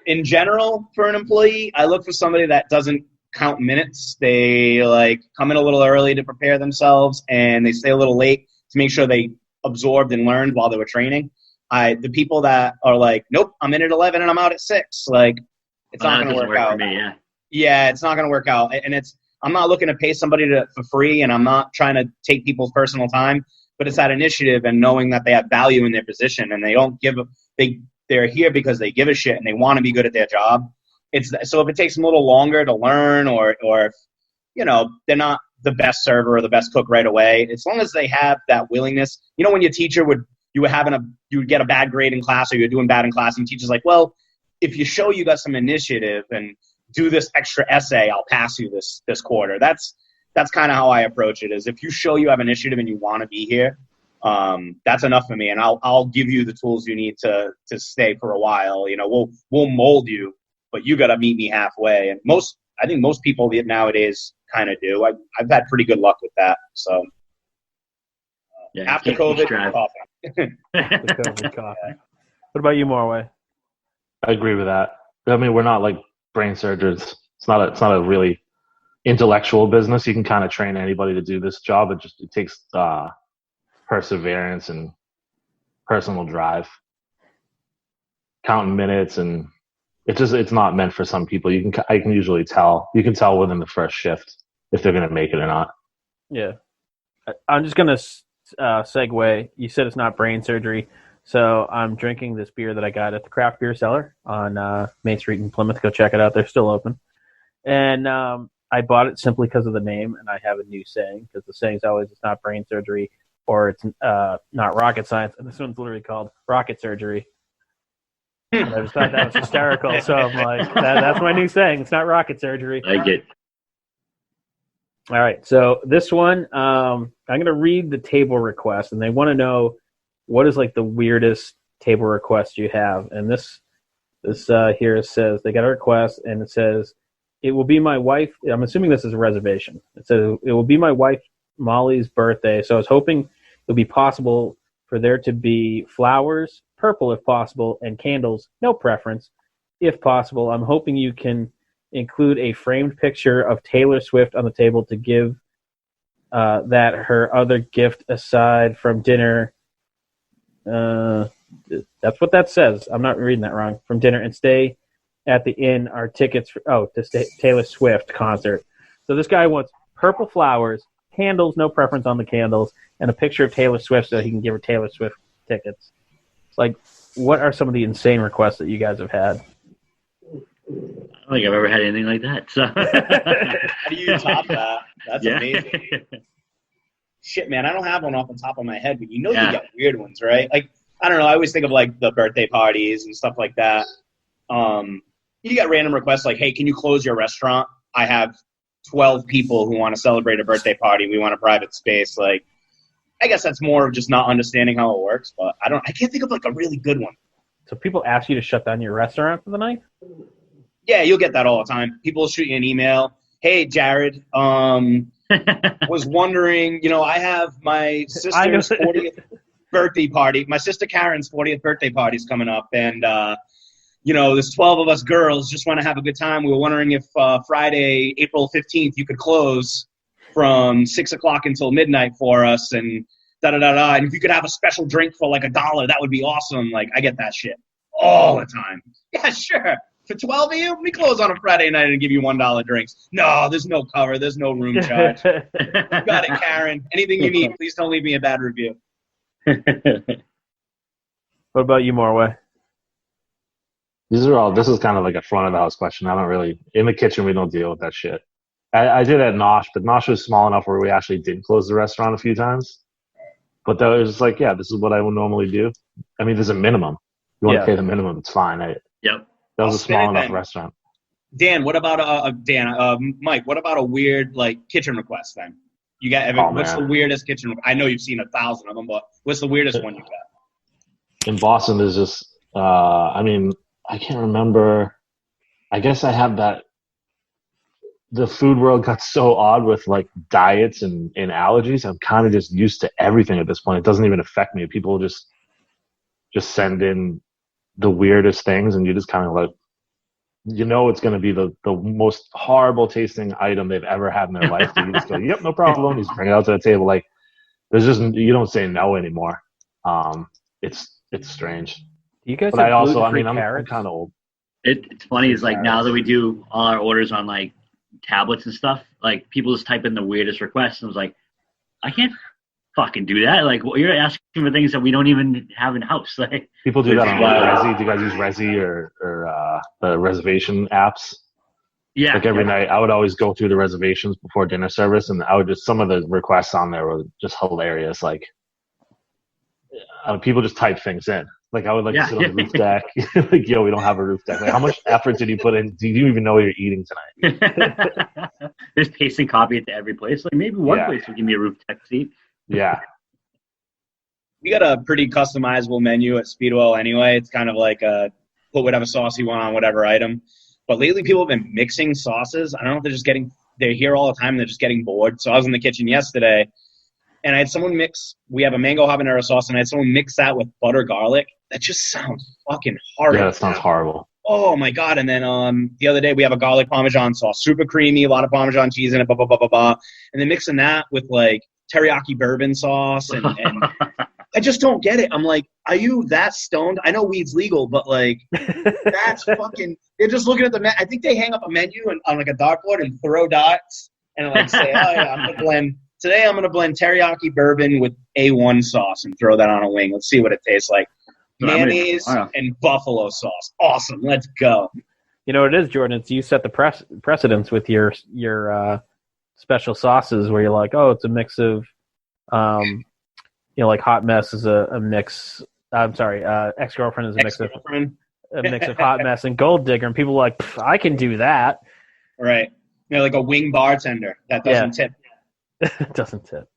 In general, for an employee, I look for somebody that doesn't count minutes. They come in a little early to prepare themselves, and they stay a little late to make sure they absorbed and learned while they were training. The people that are like, nope, I'm in at 11 and I'm out at 6. It's not going to work out. For me, it's not going to work out. And I'm not looking to pay somebody for free, and I'm not trying to take people's personal time, but it's that initiative and knowing that they have value in their position, and they're here because they give a shit and they want to be good at their job. So if it takes them a little longer to learn, or if, they're not the best server or the best cook right away, as long as they have that willingness. When your teacher you would get a bad grade in class, or you're doing bad in class, and teacher's like, well, if you show you got some initiative and do this extra essay, I'll pass you this quarter. That's kind of how I approach it, is if you show you have initiative and you want to be here, That's enough for me, and I'll give you the tools you need to stay for a while. We'll mold you, but you got to meet me halfway. And I think most people nowadays kind of do. I've had pretty good luck with that. So after COVID, coughing. The COVID coughing. What about you, Morway? I agree with that. I mean, we're not like brain surgeons. It's not a really intellectual business. You can kind of train anybody to do this job. It takes perseverance and personal drive, counting minutes, and it's not meant for some people. I can usually tell. You can tell within the first shift if they're going to make it or not. Yeah. I'm just going to segue. You said it's not brain surgery. So I'm drinking this beer that I got at the Craft Beer Cellar on Main Street in Plymouth. Go check it out. They're still open. And I bought it simply because of the name, and I have a new saying, because the saying is always it's not brain surgery or it's not rocket science. And this one's literally called rocket surgery. And I just thought that was hysterical. So I'm like, that's my new saying. It's not rocket surgery. I get. All right. So this one, I'm going to read the table request, and they want to know what is like the weirdest table request you have. And this here says they got a request, and it says, it will be my wife. I'm assuming this is a reservation. It says it will be my wife Molly's birthday. So I was hoping it would be possible for there to be flowers, purple if possible, and candles, no preference, if possible. I'm hoping you can include a framed picture of Taylor Swift on the table to give that her other gift aside from dinner. That's what that says. I'm not reading that wrong. From dinner and stay at the inn are tickets to Taylor Swift concert. So this guy wants purple flowers, candles, no preference on the candles, and a picture of Taylor Swift so he can give her Taylor Swift tickets. Like, what are some of the insane requests that you guys have had? I don't think I've ever had anything like that. So how do you top that? That's amazing. Shit, man, I don't have one off the top of my head, but you get weird ones, right? Like, I don't know. I always think of like the birthday parties and stuff like that. You get random requests like, hey, can you close your restaurant? I have 12 people who want to celebrate a birthday party. We want a private space. Like, I guess that's more of just not understanding how it works, but I can't think of like a really good one. So people ask you to shut down your restaurant for the night? Yeah, you'll get that all the time. People will shoot you an email. Hey, Jared, was wondering, I have my sister's 40th birthday party. My sister Karen's 40th birthday party is coming up, and there's 12 of us girls just want to have a good time. We were wondering if Friday, April 15th, you could close from 6 o'clock until midnight for us, and da-da-da-da. And if you could have a special drink for like $1, that would be awesome. Like, I get that shit all the time. Yeah, sure. For 12 of you, we close on a Friday night and give you $1 drinks. No, there's no cover. There's no room charge. You got it, Karen. Anything you need, please don't leave me a bad review. What about you, Morway? This is kind of like a front of the house question. In the kitchen, we don't deal with that shit. I did at Nosh, but Nosh was small enough where we actually did close the restaurant a few times. But that was just like, yeah, this is what I would normally do. I mean, there's a minimum. You want to pay the minimum, it's fine. Yep. That was a small enough restaurant. Dan, what about Mike? What about a weird like kitchen request then? You got what's the weirdest kitchen? I know you've seen 1,000 of them, but what's the weirdest one you got? In Boston, there's just I can't remember. I guess I have that. The food world got so odd with like diets and allergies. I'm kind of just used to everything at this point. It doesn't even affect me. People just send in the weirdest things, and you just kind of like, it's going to be the most horrible tasting item they've ever had in their life. So you just go, yep, no problem. You just bring it out to the table. Like, there's just, you don't say no anymore. It's strange. You guys, but I'm kind of old. It's funny. It's like now that we do all our orders on like tablets and stuff, like people just type in the weirdest requests, and I was like, I can't fucking do that. Like, well, you're asking for things that we don't even have in house. Like, people do that on Resi. Do you guys use Resi or the reservation apps? Yeah. Like every night, I would always go through the reservations before dinner service, and some of the requests on there were just hilarious. Like, people just type things in. Like, I would like to sit on the roof deck. Like, yo, we don't have a roof deck. Like, how much effort did you put in? Do you even know what you're eating tonight? There's pasting copy it to every place. Like, maybe one place would give me a roof deck seat. Yeah. we got a pretty customizable menu at Speedwell anyway. It's kind of like put whatever sauce you want on whatever item. But lately people have been mixing sauces. I don't know if they're here all the time and they're just getting bored. So I was in the kitchen yesterday and I had someone we have a mango habanero sauce, and I had someone mix that with butter garlic. That just sounds fucking horrible. Yeah, that sounds horrible. Oh my God. And then the other day we have a garlic Parmesan sauce, super creamy, a lot of Parmesan cheese in it, blah, blah, blah, blah, blah. And then mixing that with like teriyaki bourbon sauce and I just don't get it. I'm like, are you that stoned? I know weed's legal, but like, that's fucking. They're just looking at the. I think they hang up a menu on like a dartboard and throw dots and like say, oh yeah, I'm gonna blend teriyaki bourbon with A1 sauce and throw that on a wing. Let's see what it tastes like. Mayonnaise and buffalo sauce. Awesome. Let's go. You know what it is, Jordan? It's you set the precedence with your special sauces where you're like, oh, it's a mix of. Like Hot Mess is a mix. I'm sorry, Ex-Girlfriend is a mix of Hot Mess and Gold Digger, and people are like, I can do that. Right. Like a wing bartender that doesn't tip. Doesn't tip.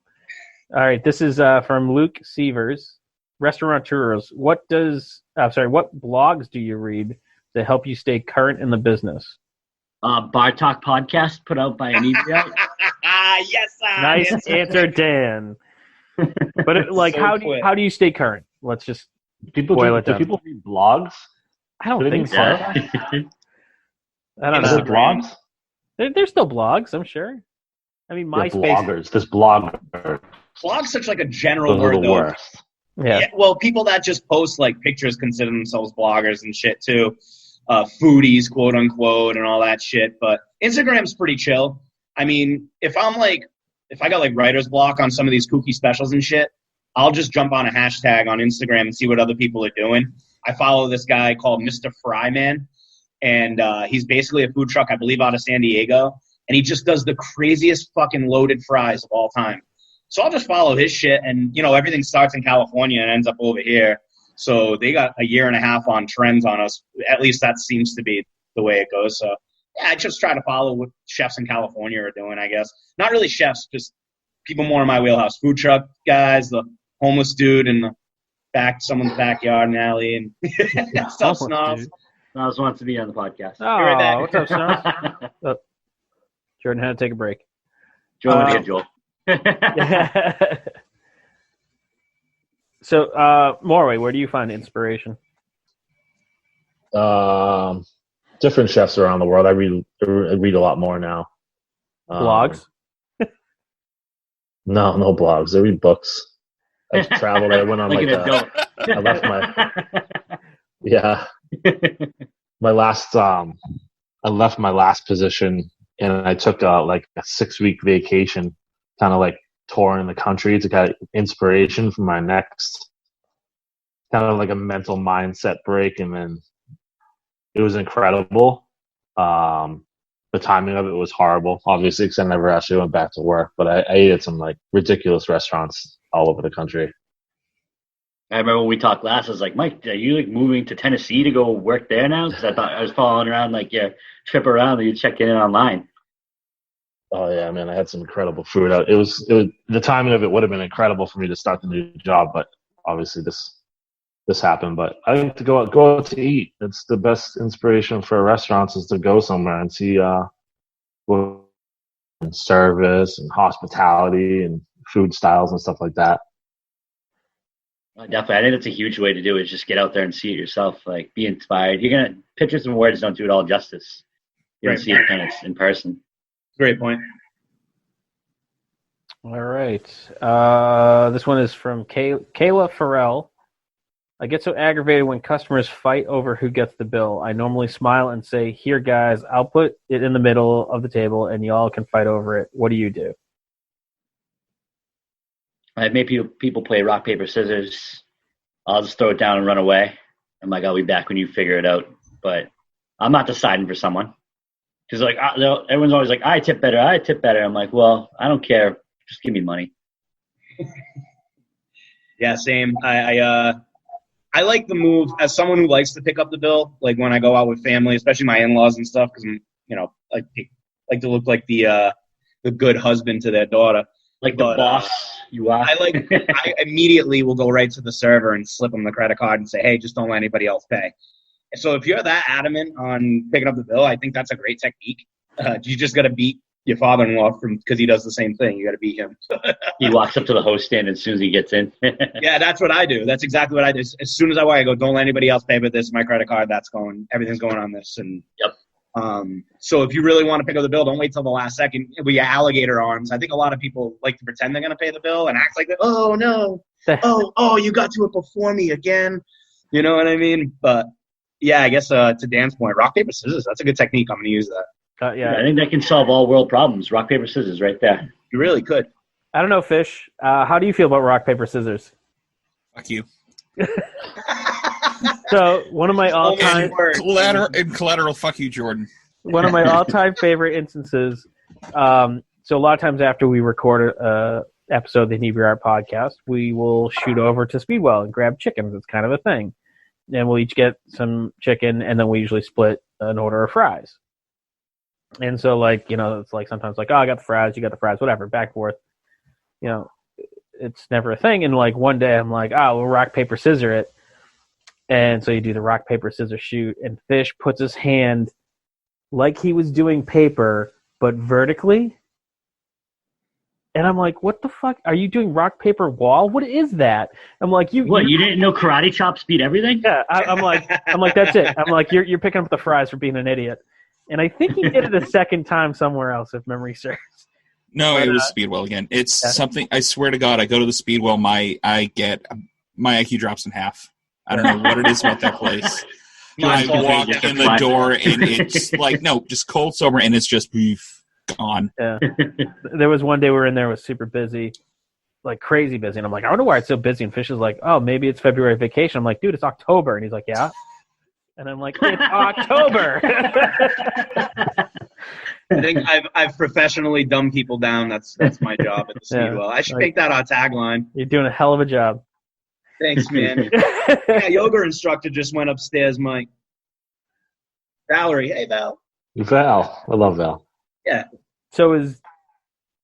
All right, this is from Luke Sievers, restaurateurs. What blogs do you read to help you stay current in the business? Bar Talk podcast put out by Anivia. Yes, nice answer, Dan. But how do you stay current? Let's just boil it down. Do people read blogs? I don't think so. I don't know. Is it blogs? There's still blogs, I'm sure. I mean, MySpace. Bloggers. There's bloggers. Blog's such like a general Those word, are the though. worst. Yeah. Well, people that just post like pictures consider themselves bloggers and shit too. Foodies, quote unquote, and all that shit. But Instagram's pretty chill. I mean, if I got like writer's block on some of these kooky specials and shit, I'll just jump on a hashtag on Instagram and see what other people are doing. I follow this guy called Mr. Fryman, and he's basically a food truck, I believe, out of San Diego, and he just does the craziest fucking loaded fries of all time. So I'll just follow his shit, and, everything starts in California and ends up over here. So they got a year and a half on trends on us. At least that seems to be the way it goes. So, yeah, I just try to follow what chefs in California are doing, I guess. Not really chefs, just people more in my wheelhouse. Food truck guys, the homeless dude in someone's backyard and alley, and stuff. Snobs. Snobs wants to be on the podcast. Oh, what's up, Snobs? Oh, Jordan had to take a break. Joel. So, Morway, where do you find inspiration? Different chefs around the world. I read a lot more now. Blogs? No blogs. I read books. I've traveled. I went on I left I left my last position and I took a 6-week vacation, kind of like touring the country to get inspiration for my next, kind of like a mental mindset break. And then it was incredible. The timing of it was horrible, obviously, because I never actually went back to work. But I ate at some ridiculous restaurants all over the country. I remember when we talked last, I was like, Mike, are you moving to Tennessee to go work there now? Because I thought I was following around your trip around and you checking in online. Oh yeah, man! I had some incredible food. It was the timing of it would have been incredible for me to start the new job, but obviously this happened. But I think to go out to eat. It's the best inspiration for restaurants is to go somewhere and see what service and hospitality and food styles and stuff like that. Definitely, I think that's a huge way to do it. Is just get out there and see it yourself. Be inspired. Pictures and words don't do it all justice. You don't see it when it's in person. Great point. All right. This one is from Kayla Farrell. I get so aggravated when customers fight over who gets the bill. I normally smile and say, here, guys, I'll put it in the middle of the table and y'all can fight over it. What do you do? I've made people play rock, paper, scissors. I'll just throw it down and run away. I'm like, I'll be back when you figure it out. But I'm not deciding for someone. Because everyone's always like, I tip better. I'm like, well, I don't care. Just give me money. Yeah, same. I like the move as someone who likes to pick up the bill. Like when I go out with family, especially my in-laws and stuff, because I'm, like to look like the good husband to their daughter. Like the boss you are. I immediately will go right to the server and slip them the credit card and say, hey, just don't let anybody else pay. So if you're that adamant on picking up the bill, I think that's a great technique. You just got to beat your father-in-law because he does the same thing. You got to beat him. He walks up to the host stand as soon as he gets in. Yeah, that's what I do. That's exactly what I do. As soon as I walk, I go, don't let anybody else pay, but this is my credit card. Everything's going on this. And yep. So if you really want to pick up the bill, don't wait till the last second with your alligator arms. I think a lot of people like to pretend they're going to pay the bill and act like, oh, no. Oh, you got to it before me again. You know what I mean? But, yeah, I guess to Dan's point, rock, paper, scissors, that's a good technique. I'm going to use that. Yeah, I think that can solve all world problems. Rock, paper, scissors right there. You really could. I don't know, Fish. How do you feel about rock, paper, scissors? Fuck you. So one of my all-time collateral. Fuck you, Jordan. One of my all-time favorite instances. So a lot of times after we record a episode of the Inebriar Art podcast, we will shoot over to Speedwell and grab chickens. It's kind of a thing, and we'll each get some chicken, and then we usually split an order of fries. And so, like, you know, it's like sometimes like, oh, I got the fries, you got the fries, whatever, back and forth. You know, it's never a thing. And like one day I'm like, oh, we'll rock, paper, scissor it. And so you do the rock, paper, scissors shoot, and Fish puts his hand like he was doing paper, but vertically. And I'm like, what the fuck? Are you doing rock, paper, wall? What is that? I'm like, you didn't know karate chops beat everything? Yeah, I'm like, that's it. I'm like, you're picking up the fries for being an idiot. And I think he did it a second time somewhere else, if memory serves. No, it was Speedwell again. It's something, I swear to God, I go to the Speedwell, my IQ drops in half. I don't know what it is about that place. I walk in the door, and it's like, no, just cold, sober, and it's just gone. Yeah. There was one day we were in there, it was super busy, like crazy busy. And I'm like, I wonder why it's so busy. And Fish is like, oh, maybe it's February vacation. I'm like, dude, it's October. And he's like, yeah. And I'm like, it's October. I think I've professionally dumbed people down. That's my job at the Speedwell. I should make that our tagline. You're doing a hell of a job. Thanks, man. Yeah, yoga instructor just went upstairs, Mike. Valerie. Hey, Val. Val. I love Val. Yeah. So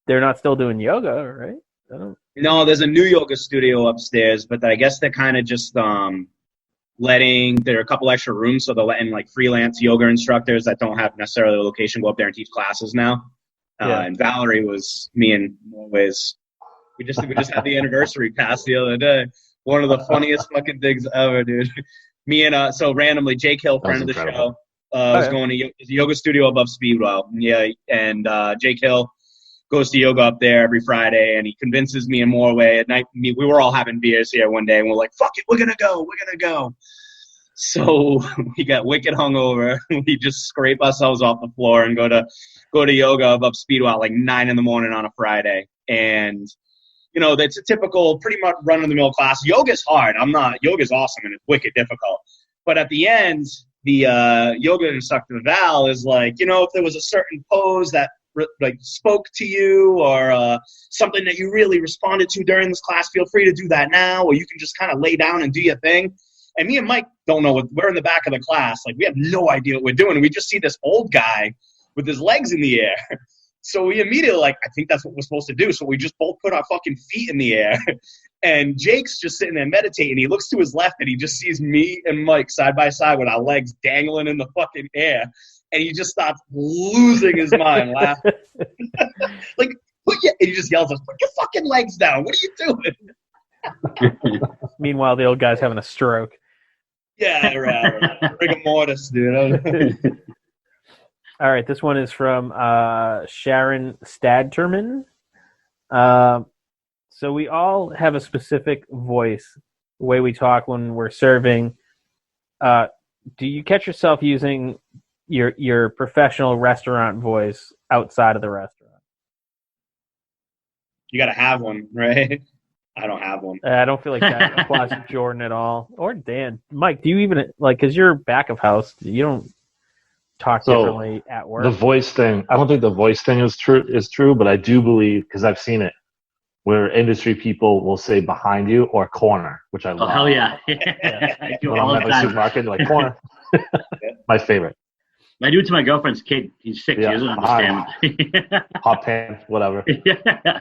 they're not still doing yoga, right? No, there's a new yoga studio upstairs, but I guess they're kind of just there are a couple extra rooms, so they're letting like freelance yoga instructors that don't have necessarily a location go up there and teach classes now. And Valerie was me and Morway's. We just had the anniversary pass the other day. One of the funniest fucking things ever, dude. Me and so randomly, Jake Hill, friend of the show, was going to there's a yoga studio above Speedwell. Yeah, and Jake Hill goes to yoga up there every Friday, and he convinces me and Morway at night. We were all having beers here one day, and we're like, fuck it, we're gonna go. So we got wicked hungover. We just scrape ourselves off the floor and go to yoga above Speedwell at like 9 a.m. on a Friday. And you know, that's a typical, pretty much run-of-the-mill class. Yoga's hard. Yoga's awesome, and it's wicked difficult. But at the end, the yoga instructor, Val, is like, you know, if there was a certain pose that like spoke to you or something that you really responded to during this class, feel free to do that now, or you can just kind of lay down and do your thing. And me and Mike don't know we're in the back of the class. Like, we have no idea what we're doing. We just see this old guy with his legs in the air. So we immediately I think that's what we're supposed to do. So we just both put our fucking feet in the air. And Jake's just sitting there meditating. He looks to his left and he just sees me and Mike side by side with our legs dangling in the fucking air. And he just starts losing his mind laughing. Like, and he just yells at us, put your fucking legs down. What are you doing? Meanwhile, the old guy's having a stroke. Yeah, right. Rigor mortis, dude. All right, this one is from Sharon Stadterman. So we all have a specific voice, the way we talk when we're serving. Do you catch yourself using your professional restaurant voice outside of the restaurant? You got to have one, right? I don't have one. I don't feel like that applies to Jordan at all, or Dan. Mike, do you even because you're back of house? You don't talk differently at work. The voice thing, I don't think the voice thing is true, but I do believe, because I've seen it, where industry people will say behind you or corner, which I love. Oh, hell yeah. I do when all I'm the at a time. supermarket, like corner. My favorite. I do it to my girlfriend's kid. He's 6. Yeah, He doesn't understand. hot pan, whatever. Yeah.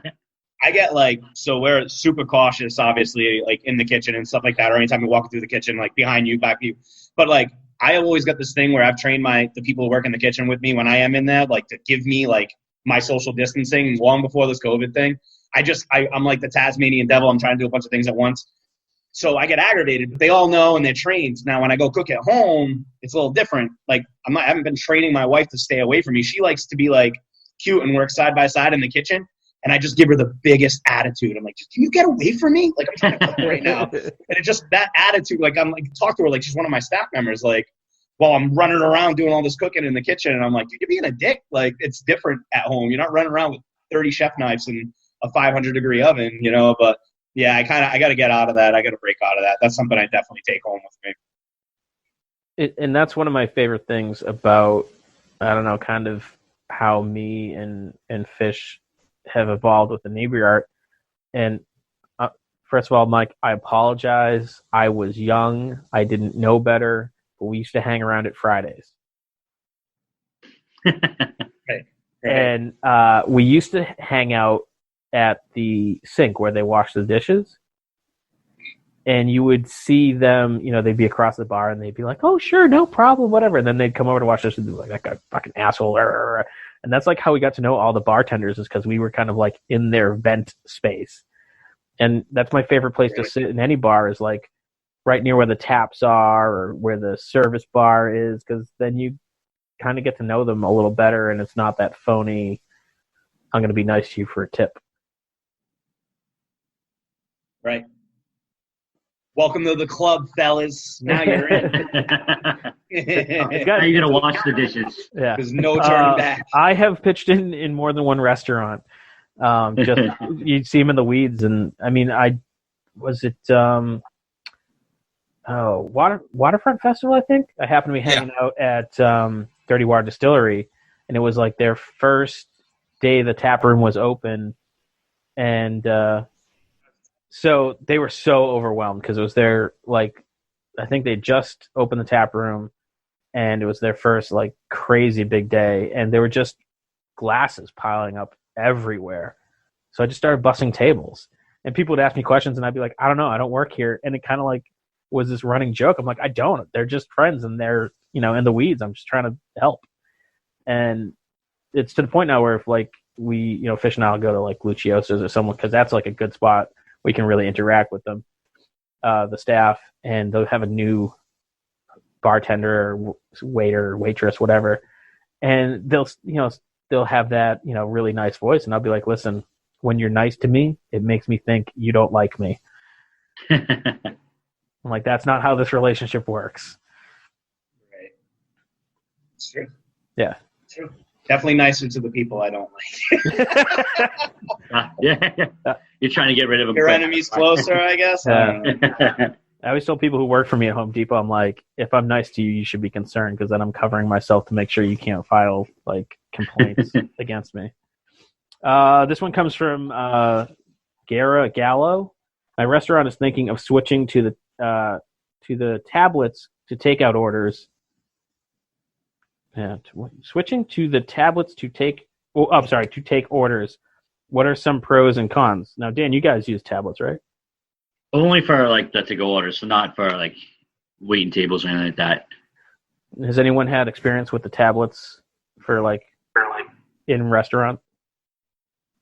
I get like, so we're super cautious, obviously, like in the kitchen and stuff like that, or anytime we walk through the kitchen, like behind you, back you. But like, I always got this thing where I've trained the people who work in the kitchen with me when I am in there, like to give me like my social distancing long before this COVID thing. I'm like the Tasmanian devil. I'm trying to do a bunch of things at once. So I get aggravated, but they all know and they're trained. Now, when I go cook at home, it's a little different. Like I haven't been training my wife to stay away from me. She likes to be like cute and work side by side in the kitchen. And I just give her the biggest attitude. I'm like, can you get away from me? Like, I'm trying to cook right now. And it's just that attitude. Like, I'm like, talk to her like she's one of my staff members. Like, while I'm running around doing all this cooking in the kitchen. And I'm like, you're being a dick. Like, it's different at home. You're not running around with 30 chef knives and a 500-degree oven, But, yeah, I got to get out of that. I got to break out of that. That's something I definitely take home with me. And that's one of my favorite things about, I don't know, kind of how me and Fish have evolved with inebriate art. And first of all, Mike, I apologize. I was young. I didn't know better. But we used to hang around at Fridays. Right. And we used to hang out at the sink where they wash the dishes. And you would see them, they'd be across the bar and they'd be like, oh, sure, no problem, whatever. And then they'd come over to wash dishes and be like, that guy, fucking asshole. And that's like how we got to know all the bartenders, is because we were kind of like in their vent space. And that's my favorite place to sit in any bar, is like right near where the taps are or where the service bar is, because then you kind of get to know them a little better and it's not that phony, I'm going to be nice to you for a tip. Right. Welcome to the club, fellas. Now you're in. Now you're going to wash the dishes. Yeah. There's no turning back. I have pitched in more than one restaurant. Just you'd see him in the weeds. And I mean, Waterfront Festival, I think. I happened to be hanging out at Dirty Water Distillery, and it was like their first day the tap room was open. And so they were so overwhelmed because it was their, like, I think they just opened the tap room and it was their first, like, crazy big day. And there were just glasses piling up everywhere. So I just started busting tables. And people would ask me questions and I'd be like, I don't know, I don't work here. And it kind of like was this running joke. I'm like, I don't. They're just friends and they're, in the weeds. I'm just trying to help. And it's to the point now where if, like, we, Fish and I'll go to, like, Luciosa's or someone, because that's, like, a good spot. We can really interact with them, the staff, and they'll have a new bartender or waiter or waitress, whatever. And they'll have that, really nice voice. And I'll be like, listen, when you're nice to me, it makes me think you don't like me. I'm like, that's not how this relationship works. Right. It's true. Yeah. It's true. Definitely nicer to the people I don't like. Yeah. You're trying to get rid of them. Your enemy's closer, I guess. I always tell people who work for me at Home Depot, I'm like, if I'm nice to you, you should be concerned, because then I'm covering myself to make sure you can't file, like, complaints against me. This one comes from Gara Gallo. My restaurant is thinking of switching to the tablets to takeout orders. Yeah, switching to the tablets to take orders. What are some pros and cons? Now, Dan, you guys use tablets, right? Only for, like, the to-go orders, so not for, like, waiting tables or anything like that. Has anyone had experience with the tablets for like in restaurant?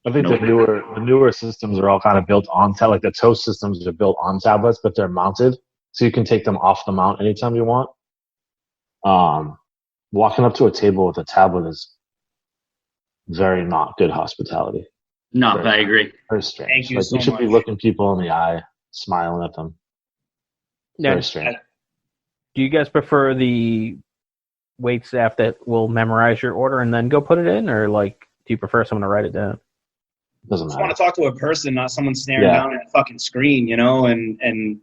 I think the newer systems are all kind of built on like the Toast systems are built on tablets, but they're mounted, so you can take them off the mount anytime you want. Walking up to a table with a tablet is very not good hospitality. No, I agree. Very strange. Thank you so you should much. be looking people in the eye, smiling at them. Very strange. Do you guys prefer the wait staff that will memorize your order and then go put it in, or like do you prefer someone to write it down? Doesn't I just matter. want to talk to a person, not someone staring down at a fucking screen, and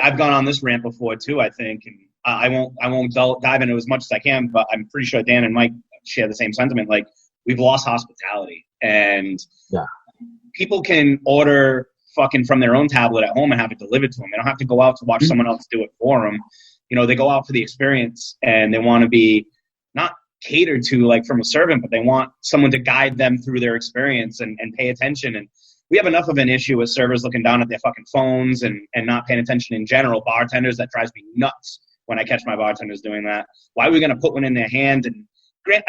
I've gone on this rant before too, I think, and I won't dive into as much as I can, but I'm pretty sure Dan and Mike share the same sentiment. Like, we've lost hospitality, and people can order fucking from their own tablet at home and have it delivered to them. They don't have to go out to watch someone else do it for them. They go out for the experience, and they want to be not catered to like from a servant, but they want someone to guide them through their experience and pay attention. And we have enough of an issue with servers looking down at their fucking phones and not paying attention in general. Bartenders, that drives me nuts when I catch my bartenders doing that. Why are we going to put one in their hand? And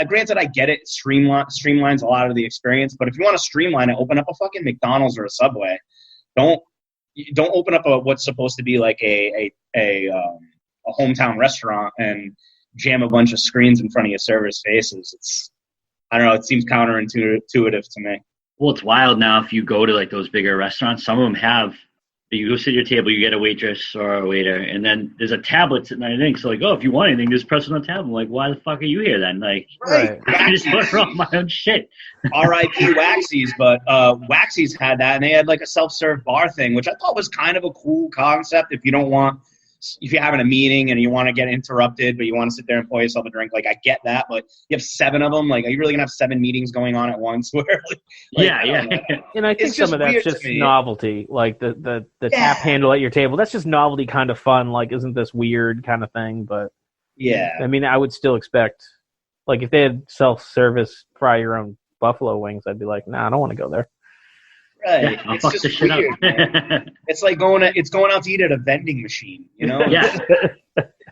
granted, I get it. Streamlines a lot of the experience. But if you want to streamline it, open up a fucking McDonald's or a Subway. Don't open up what's supposed to be like a hometown restaurant and jam a bunch of screens in front of your servers' faces. I don't know. It seems counterintuitive to me. Well, it's wild now. If you go to like those bigger restaurants, some of them have. You go sit at your table, you get a waitress or a waiter, and then there's a tablet sitting on your thing. So like, oh, if you want anything, just press it on the tablet. I'm like, why the fuck are you here then? Like, right. I just order all my own shit. R.I.P. Waxies, but Waxies had that, and they had like a self-serve bar thing, which I thought was kind of a cool concept. If you're having a meeting and you want to get interrupted, but you want to sit there and pour yourself a drink, like I get that, but you have 7 of them. Like, are you really gonna have 7 meetings going on at once? Where, yeah. And I think some of that's just novelty, like the tap handle at your table. That's just novelty, kind of fun. Like, isn't this weird kind of thing? But yeah, I mean, I would still expect, like, if they had self-service fry your own buffalo wings, I'd be like, nah, I don't want to go there. Right. Yeah, it's just weird, man. It's like going out to eat at a vending machine, you know? Yeah.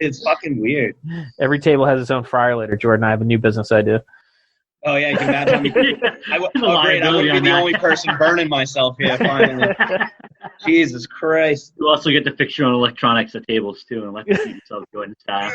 It's fucking weird. Every table has its own fryer later, Jordan. I have a new business idea. Oh, yeah, you can imagine. Great. I wouldn't be the only person burning myself here, finally. Jesus Christ. You also get to fix your own electronics at tables, too, and let them keep yourself going in style.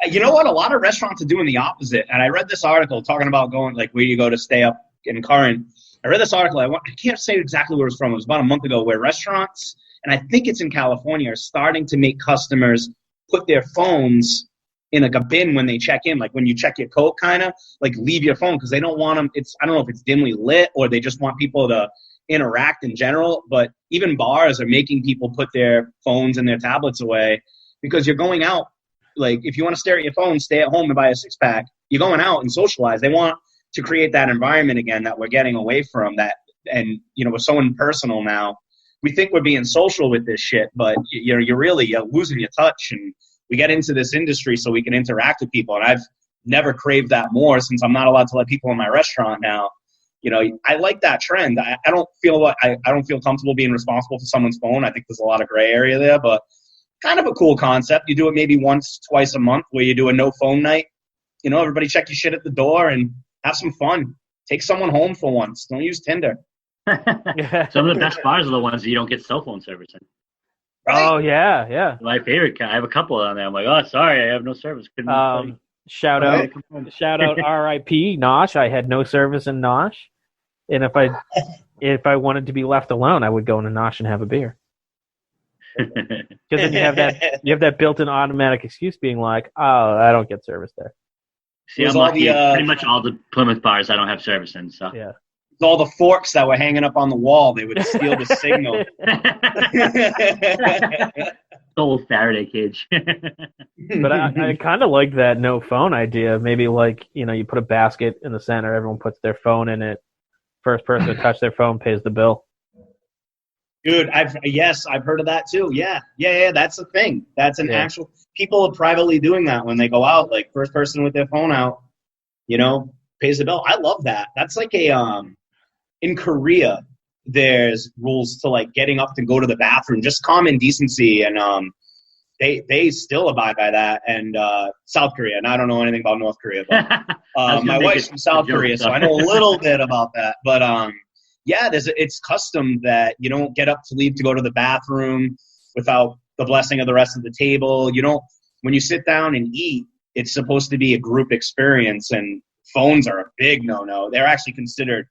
You know what? A lot of restaurants are doing the opposite. And I read this article talking about going, like, where you go to stay up in current. I read this article. I can't say exactly where it was from. It was about a month ago, where restaurants, and I think it's in California, are starting to make customers put their phones in like a bin when they check in. Like when you check your coat, kind of like leave your phone, because they don't want them. I don't know if it's dimly lit or they just want people to interact in general. But even bars are making people put their phones and their tablets away, because you're going out. Like, if you want to stare at your phone, stay at home and buy a 6-pack. You're going out and socialize. They want to create that environment again that we're getting away from. That, and we're so impersonal now. We think we're being social with this shit, but you're losing your touch. And we get into this industry so we can interact with people, and I've never craved that more since I'm not allowed to let people in my restaurant now. I like that trend. I don't feel comfortable being responsible for someone's phone. I think there's a lot of gray area there, but kind of a cool concept. You do it maybe once, twice a month, where you do a no phone night. Everybody check your shit at the door and have some fun. Take someone home for once. Don't use Tinder. Some of the best bars are the ones that you don't get cell phone service in. Right? Oh, yeah. My favorite. I have a couple on there. I'm like, oh, sorry, I have no service. Shout out R.I.P. Nosh. I had no service in Nosh, and if I wanted to be left alone, I would go into Nosh and have a beer. Because then you have that built-in automatic excuse, being like, oh, I don't get service there. See, I'm lucky. Pretty much all the Plymouth bars I don't have service in. So yeah. All the forks that were hanging up on the wall, they would steal the signal. Old Faraday cage. But I kind of like that no phone idea. Maybe like, you put a basket in the center, everyone puts their phone in it. First person to touch their phone pays the bill. Dude, I've heard of that too. Yeah. That's a thing. That's an actual. People are privately doing that when they go out. Like, first person with their phone out, pays the bill. I love that. That's like in Korea, there's rules to like getting up to go to the bathroom, just common decency, and they still abide by that. And South Korea, and I don't know anything about North Korea, but my wife's from South Korea, so I know a little bit about that. But it's custom that you don't get up to leave to go to the bathroom without the blessing of the rest of the table. When you sit down and eat, it's supposed to be a group experience, and phones are a big no-no. They're actually considered,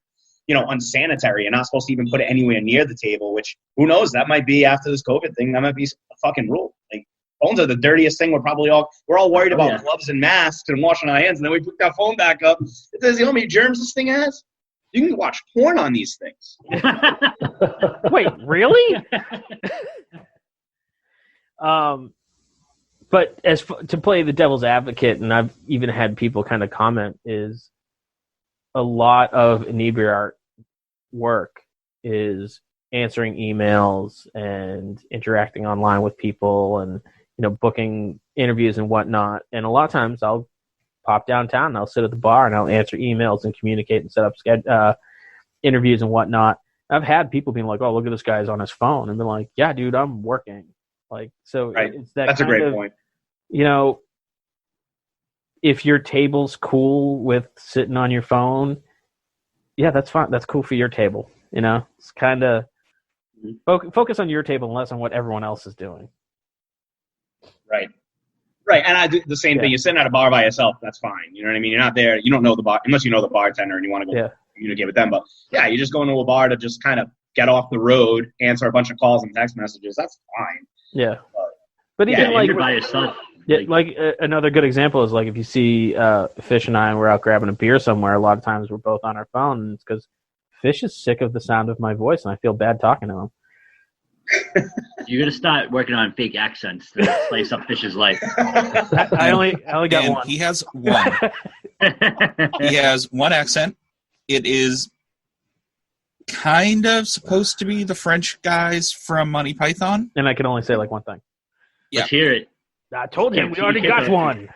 unsanitary. You're not supposed to even put it anywhere near the table, which, who knows, that might be, after this COVID thing, that might be a fucking rule. Like, phones are the dirtiest thing. We're all worried about gloves and masks and washing our hands, and then we pick that phone back up. It says, how many germs this thing has? You can watch porn on these things. Wait, really? But to play the devil's advocate, and I've even had people kind of comment, is a lot of inebriart work is answering emails and interacting online with people, and booking interviews and whatnot. And a lot of times I'll pop downtown and I'll sit at the bar and I'll answer emails and communicate and set up interviews and whatnot. I've had people being like, "Oh, look at this guy's on his phone," and been like, "Yeah, dude, I'm working." Like, so Right. it's that. That's a great point. You know, if your table's cool with sitting on your phone, yeah, that's fine. That's cool for your table. You know, it's kind of focus on your table and less on what everyone else is doing. Right. Right. And I do the same thing. You're sitting at a bar by yourself. That's fine. You know what I mean? You're not there. You don't know the bar unless you know the bartender and you want to go communicate with them. But yeah, you're just going to a bar to just kind of get off the road, answer a bunch of calls and text messages. That's fine. Yeah. But even like you're by yourself. Yeah, like another good example is like if you see Fish and I and we're out grabbing a beer somewhere, a lot of times we're both on our phone, and it's because Fish is sick of the sound of my voice, and I feel bad talking to him. You're gonna start working on fake accents to spice up Fish's life. I only got one. He has one. He has one accent. It is kind of supposed to be the French guys from Monty Python, and I can only say like one thing. Let's hear it. I told him we already got one.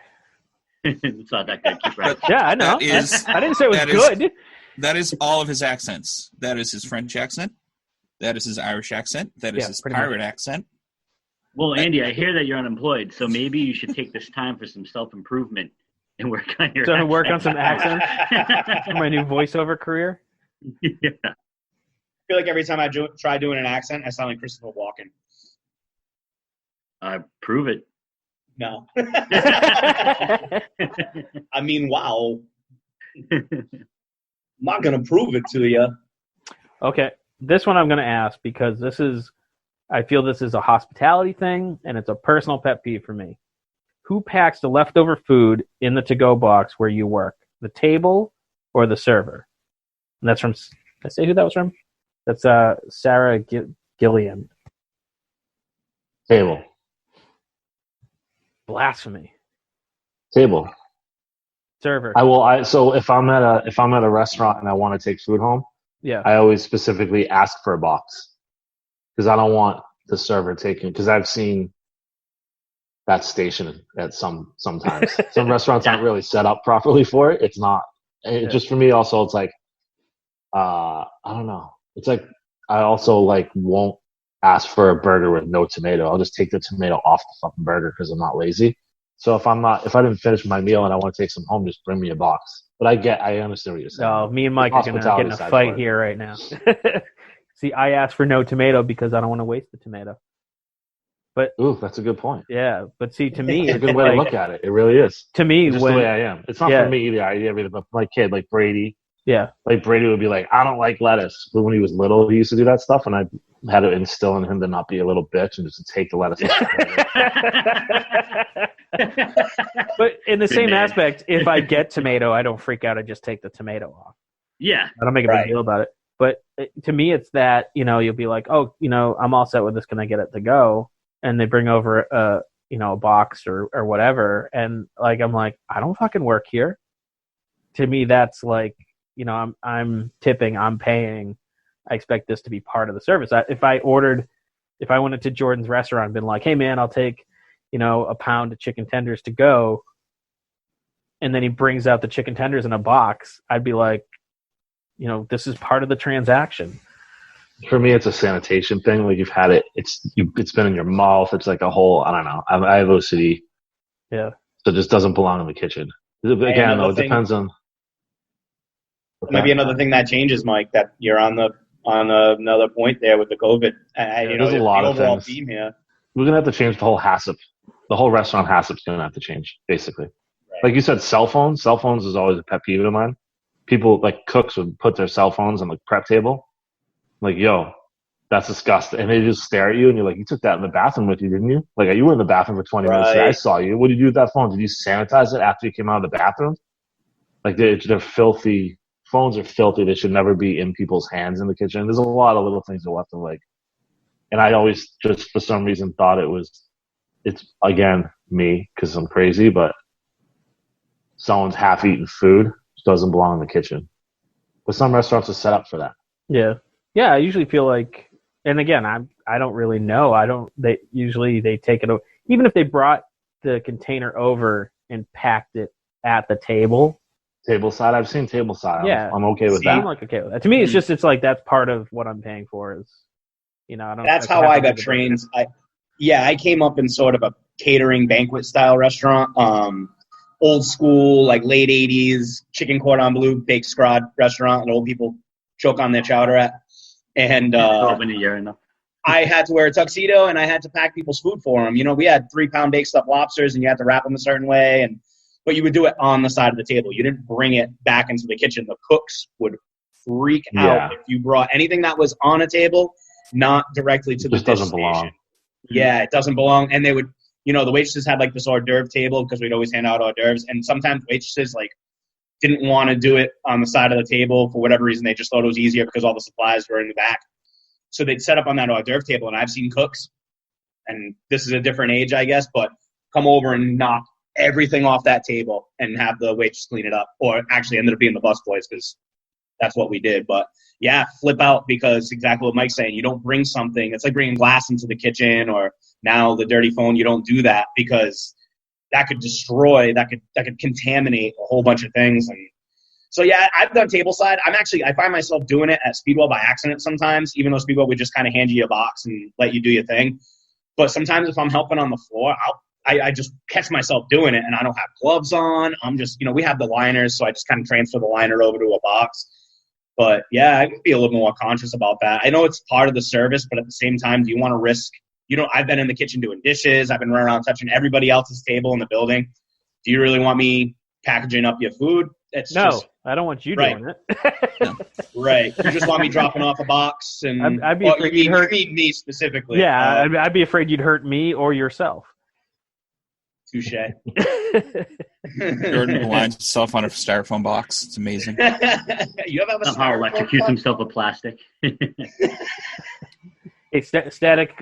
It's not that good. Keep right. Yeah, I know. I didn't say it was good. That is all of his accents. That is his French accent. That is his Irish accent. That is his pirate accent. Well, Andy, I hear that you're unemployed, so maybe you should take this time for some self-improvement and work on your accent. Work on some accents for my new voiceover career. Yeah. I feel like every time I try doing an accent, I sound like Christopher Walken. Prove it. No. I mean, wow. I'm not going to prove it to you. Okay. This one I'm going to ask because I feel this is a hospitality thing and it's a personal pet peeve for me. Who packs the leftover food in the to-go box where you work? The table or the server? And that's from, did I say who that was from? That's Sarah Gillian. Table. Blasphemy. Table. Server. So if I'm at a restaurant and I want to take food home, I always specifically ask for a box because I don't want the server taking. Because I've seen that station at sometimes some restaurants aren't really set up properly for it. It's not. Just for me, also, it's like I don't know. It's like I also like won't ask for a burger with no tomato. I'll just take the tomato off the fucking burger because I'm not lazy. So if I didn't finish my meal and I want to take some home, just bring me a box. But I understand what you're saying. No, me and Mike are going to get in a fight here right now. See, I asked for no tomato because I don't want to waste the tomato. But that's a good point. Yeah, but see, to me, it's a good way to look at it. It really is. To me, it's just the way I am. It's not for me either. I eat everything, but my kid, like Brady. Yeah. Like Brady would be like, I don't like lettuce. But when he was little, he used to do that stuff, and I had to instill in him to not be a little bitch and just to take the lettuce. But in the same aspect, if I get tomato, I don't freak out. I just take the tomato off. Yeah. I don't make a big deal about it. But to me, it's that, you'll be like, oh, I'm all set with this. Can I get it to go? And they bring over a box or whatever. And like, I'm like, I don't fucking work here. To me, that's like, I'm tipping, I'm paying. I expect this to be part of the service. If I went into Jordan's restaurant and been like, hey man, I'll take, a pound of chicken tenders to go. And then he brings out the chicken tenders in a box. I'd be like, this is part of the transaction. For me, it's a sanitation thing. Like you've had it, it's been in your mouth. It's like a whole, I don't know. I have OCD. Yeah. So it just doesn't belong in the kitchen. Again, though, it depends on. Maybe another thing that changes, Mike, that you're on another point there with the COVID. There's a lot of things. Theme here. We're gonna have to change the whole HACCP. The whole restaurant HACCP's gonna have to change, basically. Right. Like you said, cell phones. Cell phones is always a pet peeve of mine. People like cooks would put their cell phones on the prep table. Like, yo, that's disgusting. And they just stare at you, and you're like, you took that in the bathroom with you, didn't you? Like, you were in the bathroom for 20 minutes. I saw you. What did you do with that phone? Did you sanitize it after you came out of the bathroom? Like, they're filthy. Phones are filthy. They should never be in people's hands in the kitchen. There's a lot of little things you'll have to like. And I always just, for some reason, thought it's, again, me, because I'm crazy, but someone's half-eaten food doesn't belong in the kitchen. But some restaurants are set up for that. Yeah. Yeah, I usually feel like, and again, I don't really know. They take it over. Even if they brought the container over and packed it at the table, Table side, I've seen table side. Yeah, I'm okay with that. I'm like okay with that. To me, it's like that's part of what I'm paying for. Is I don't. That's how I got trained. I came up in sort of a catering banquet style restaurant. Old school, like late 80s, chicken cordon bleu, baked scrod restaurant that old people choke on their chowder at. And I had to wear a tuxedo and I had to pack people's food for them. We had 3-pound baked stuffed lobsters and you had to wrap them a certain way. But you would do it on the side of the table. You didn't bring it back into the kitchen. The cooks would freak out if you brought anything that was on a table, not directly to the dish doesn't station. belong. Yeah, it doesn't belong. And they would, the waitresses had like this hors d'oeuvre table because we'd always hand out hors d'oeuvres. And sometimes waitresses didn't want to do it on the side of the table for whatever reason. They just thought it was easier because all the supplies were in the back. So they'd set up on that hors d'oeuvre table. And I've seen cooks, and this is a different age, I guess, but come over and knock everything off that table and have the waitress clean it up. Or actually ended up being the busboys because that's what we did. But yeah, flip out because exactly what Mike's saying. You don't bring something. It's like bringing glass into the kitchen or now the dirty phone. You don't do that because that could destroy, that could contaminate a whole bunch of things. And so, yeah, I've done table side. I find myself doing it at Speedwell by accident sometimes, even though Speedwell would just kind of hand you a box and let you do your thing. But sometimes if I'm helping on the floor, I just catch myself doing it and I don't have gloves on. I'm just, we have the liners, so I just kind of transfer the liner over to a box. But yeah, I could be a little more conscious about that. I know it's part of the service, but at the same time, do you want to risk, I've been in the kitchen doing dishes. I've been running around touching everybody else's table in the building. Do you really want me packaging up your food? I don't want you doing it. Right. You just want me dropping off a box and I'd be afraid you'd hurt me specifically. Yeah, I'd be afraid you'd hurt me or yourself. Touche. Jordan aligns himself on a styrofoam box. It's amazing. You ever have a somehow electrocutes himself with plastic. Hey, static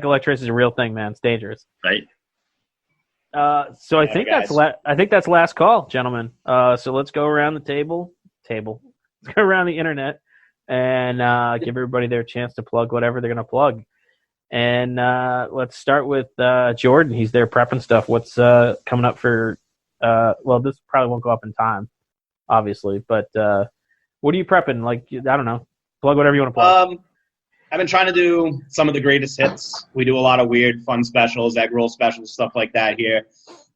electricity is a real thing, man. It's dangerous. Right. So I think that's last call, gentlemen. So let's go around the table. Let's go around the internet and give everybody their chance to plug whatever they're going to plug. And let's start with Jordan. He's there prepping stuff. What's coming up for this probably won't go up in time, obviously. But what are you prepping? I don't know. Plug whatever you want to plug. I've been trying to do some of the greatest hits. We do a lot of weird, fun specials, egg roll specials, stuff like that here.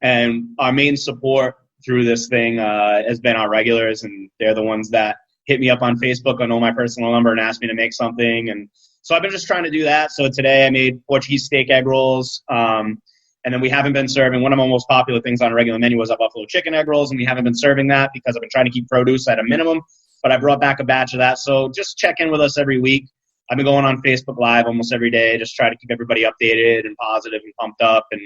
And our main support through this thing has been our regulars, and they're the ones that hit me up on Facebook or know my personal number and ask me to make something. And so I've been just trying to do that. So today I made Portuguese steak egg rolls. And then we haven't been serving. One of my most popular things on a regular menu was a buffalo chicken egg rolls, and we haven't been serving that because I've been trying to keep produce at a minimum. But I brought back a batch of that. So just check in with us every week. I've been going on Facebook Live almost every day, just try to keep everybody updated and positive and pumped up. And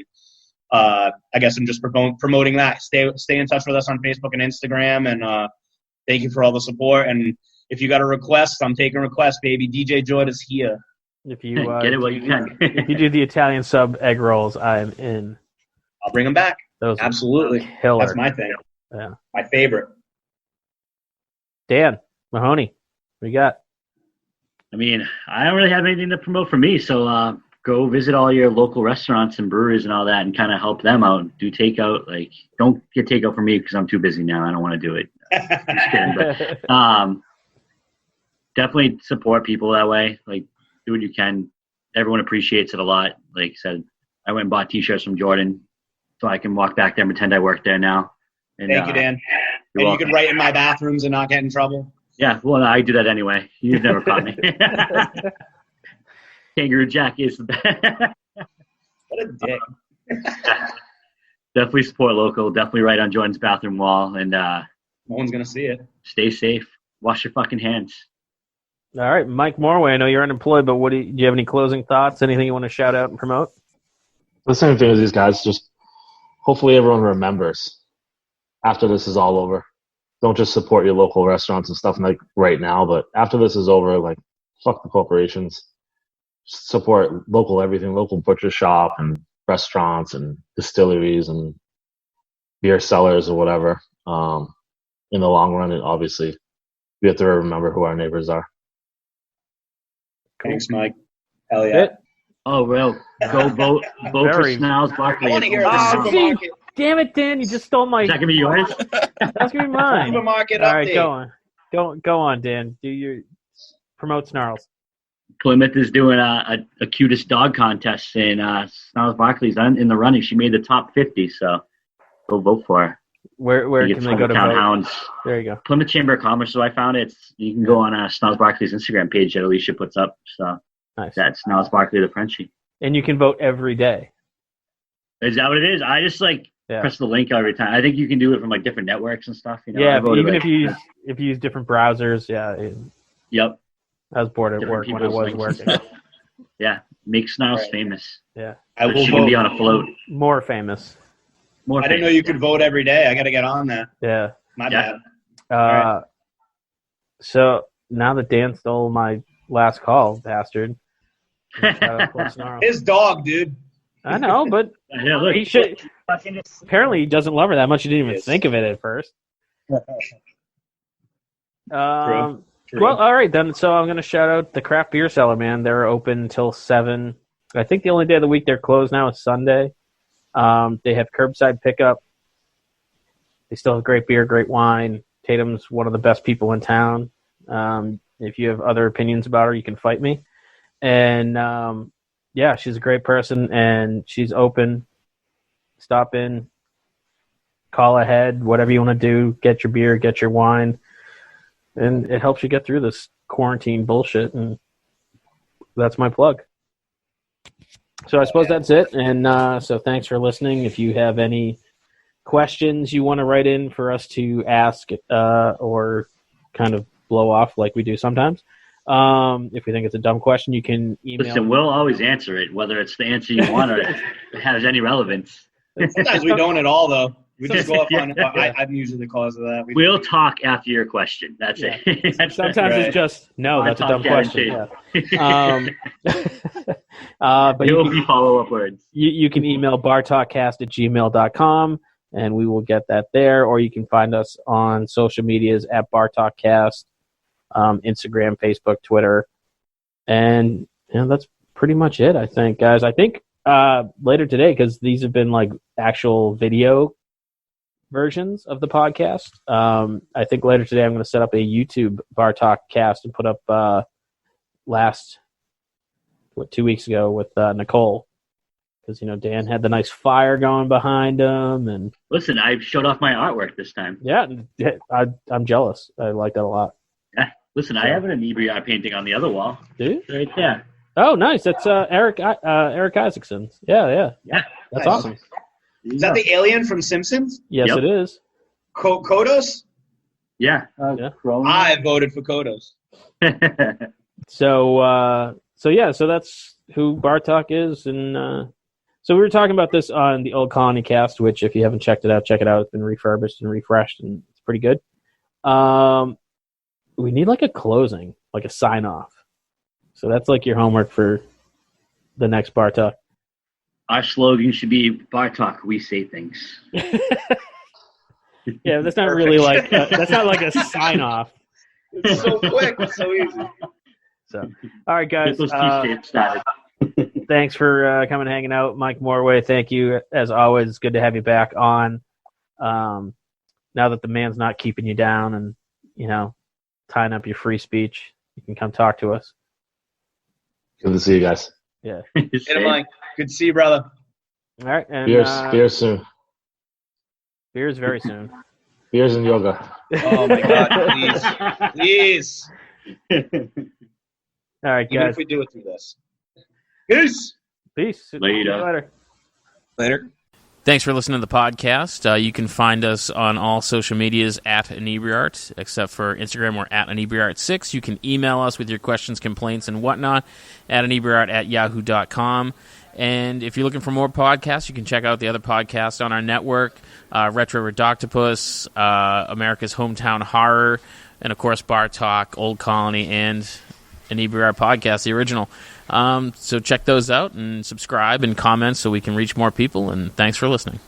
I guess I'm just promoting that. Stay in touch with us on Facebook and Instagram. And thank you for all the support. And if you got a request, I'm taking requests, baby. DJ Jordan is here. If you get it while you can. If you do the Italian sub egg rolls, I'm in. I'll bring them back. Those absolutely. Killer. That's my thing. Yeah. My favorite. Dan Mahoney, what you got? I mean, I don't really have anything to promote for me, so go visit all your local restaurants and breweries and all that and kind of help them out. Do takeout. Don't get takeout for me because I'm too busy now. I don't want to do it. Just kidding. But definitely support people that way. Do what you can. Everyone appreciates it a lot. Like I said, I went and bought T-shirts from Jordan so I can walk back there and pretend I work there now. And, thank you, Dan. And you could write in my bathrooms and not get in trouble. Yeah, well, I do that anyway. You've never caught me. Kangaroo Jack is the best. What a dick. Definitely support local. Definitely write on Jordan's bathroom wall. And no one's going to see it. Stay safe. Wash your fucking hands. All right, Mike Morway, I know you're unemployed, but do you have any closing thoughts? Anything you want to shout out and promote? The same thing as these guys. Just hopefully everyone remembers after this is all over. Don't just support your local restaurants and stuff right now, but after this is over, fuck the corporations. Support local everything, local butcher shop and restaurants and distilleries and beer cellars or whatever. In the long run, and obviously, we have to remember who our neighbors are. Thanks, Mike. Hell yeah. Oh, well, go vote for Snow's Barkley. I want to hear the supermarket. damn it, Dan! You just stole my. Is that gonna be yours? That's gonna be mine. Market All update. right, go on. Go on, Dan. Do your promote Snarls. Plymouth is doing a cutest dog contest, and Snarls Barkley's in the running. She made the top 50, so go vote for her. Where can they go to vote? Hounds. There you go. Plymouth Chamber of Commerce. So I found it. You can go on Snarls Barkley's Instagram page that Alicia puts up. So nice. That's Snarls Barkley the Frenchie. And you can vote every day. Is that what it is? I just press the link every time. I think you can do it from different networks and stuff. Yeah, even if you use different browsers. Yeah. Yep. I was bored at work when I was working. Yeah, make Snarls famous. Yeah, she can be on a float. More famous. I didn't know you could vote every day. I got to get on that. Yeah. My bad. Right. So now that Dan stole my last call, bastard. His dog, dude. I know, but look. He should. Apparently, he doesn't love her that much. He didn't even think of it at first. True. Well, all right then. So I'm going to shout out the Craft Beer Cellar, man. They're open until 7. I think the only day of the week they're closed now is Sunday. They have curbside pickup. They still have great beer, great wine. Tatum's one of the best people in town. If you have other opinions about her, you can fight me. And she's a great person, and she's open. Stop in, call ahead, whatever you want to do. Get your beer, get your wine. And it helps you get through this quarantine bullshit, and that's my plug. So I suppose that's it, and so thanks for listening. If you have any questions you want to write in for us to ask or kind of blow off like we do sometimes, if we think it's a dumb question, you can email. Listen, we'll always answer it, whether it's the answer you want or it has any relevance. Sometimes we don't at all, though. We just go off on. I'm usually the cause of that. We'll talk after your question. That's it. Sometimes it's just no. That's a dumb question. Yeah. But there will be follow-up words. You can email bartalkcast@gmail.com, and we will get that there. Or you can find us on social medias at bartalkcast, Instagram, Facebook, Twitter, and that's pretty much it. I think, guys. I think later today, because these have been actual video versions of the podcast. I think later today I'm going to set up a YouTube Bar Talk cast and put up 2 weeks ago with Nicole, because Dan had the nice fire going behind him. And listen, I showed off my artwork this time. Yeah, I'm jealous. I like that a lot. Yeah, listen, I have an inebriate painting on the other wall. Do you? Right there. Oh, nice. That's Eric Isaacson. Yeah. That's awesome. Is that the alien from Simpsons? Yes, It is. Kodos? Yeah. I voted for Kodos. So that's who Bartok is. And so we were talking about this on the Old Colony cast, which if you haven't checked it out, check it out. It's been refurbished and refreshed, and it's pretty good. We need a closing, a sign-off. So that's your homework for the next Bartok. Our slogan should be Bar Talk, we say things. Yeah, that's not really that's not a sign off. It's so quick, it's so easy. So, all right, guys. Thanks for coming and hanging out, Mike Morway. Thank you as always. It's good to have you back on. Now that the man's not keeping you down and tying up your free speech, you can come talk to us. Good to see you guys. Yeah. Hey, Mike. Good to see you, brother. All right. And, beers soon. Beers very soon. Beers and yoga. Oh, my God. Please. All right, guys. Even if we do it through this. Peace. Later. Thanks for listening to the podcast. You can find us on all social medias at Inebriart, except for Instagram, we're at Inebriart6. You can email us with your questions, complaints, and whatnot at inebriart@yahoo.com. And if you're looking for more podcasts, you can check out the other podcasts on our network, Retro Redoctopus, America's Hometown Horror, and, of course, Bar Talk, Old Colony, and Inebriart Podcast, the original. So check those out and subscribe and comment so we can reach more people, and thanks for listening.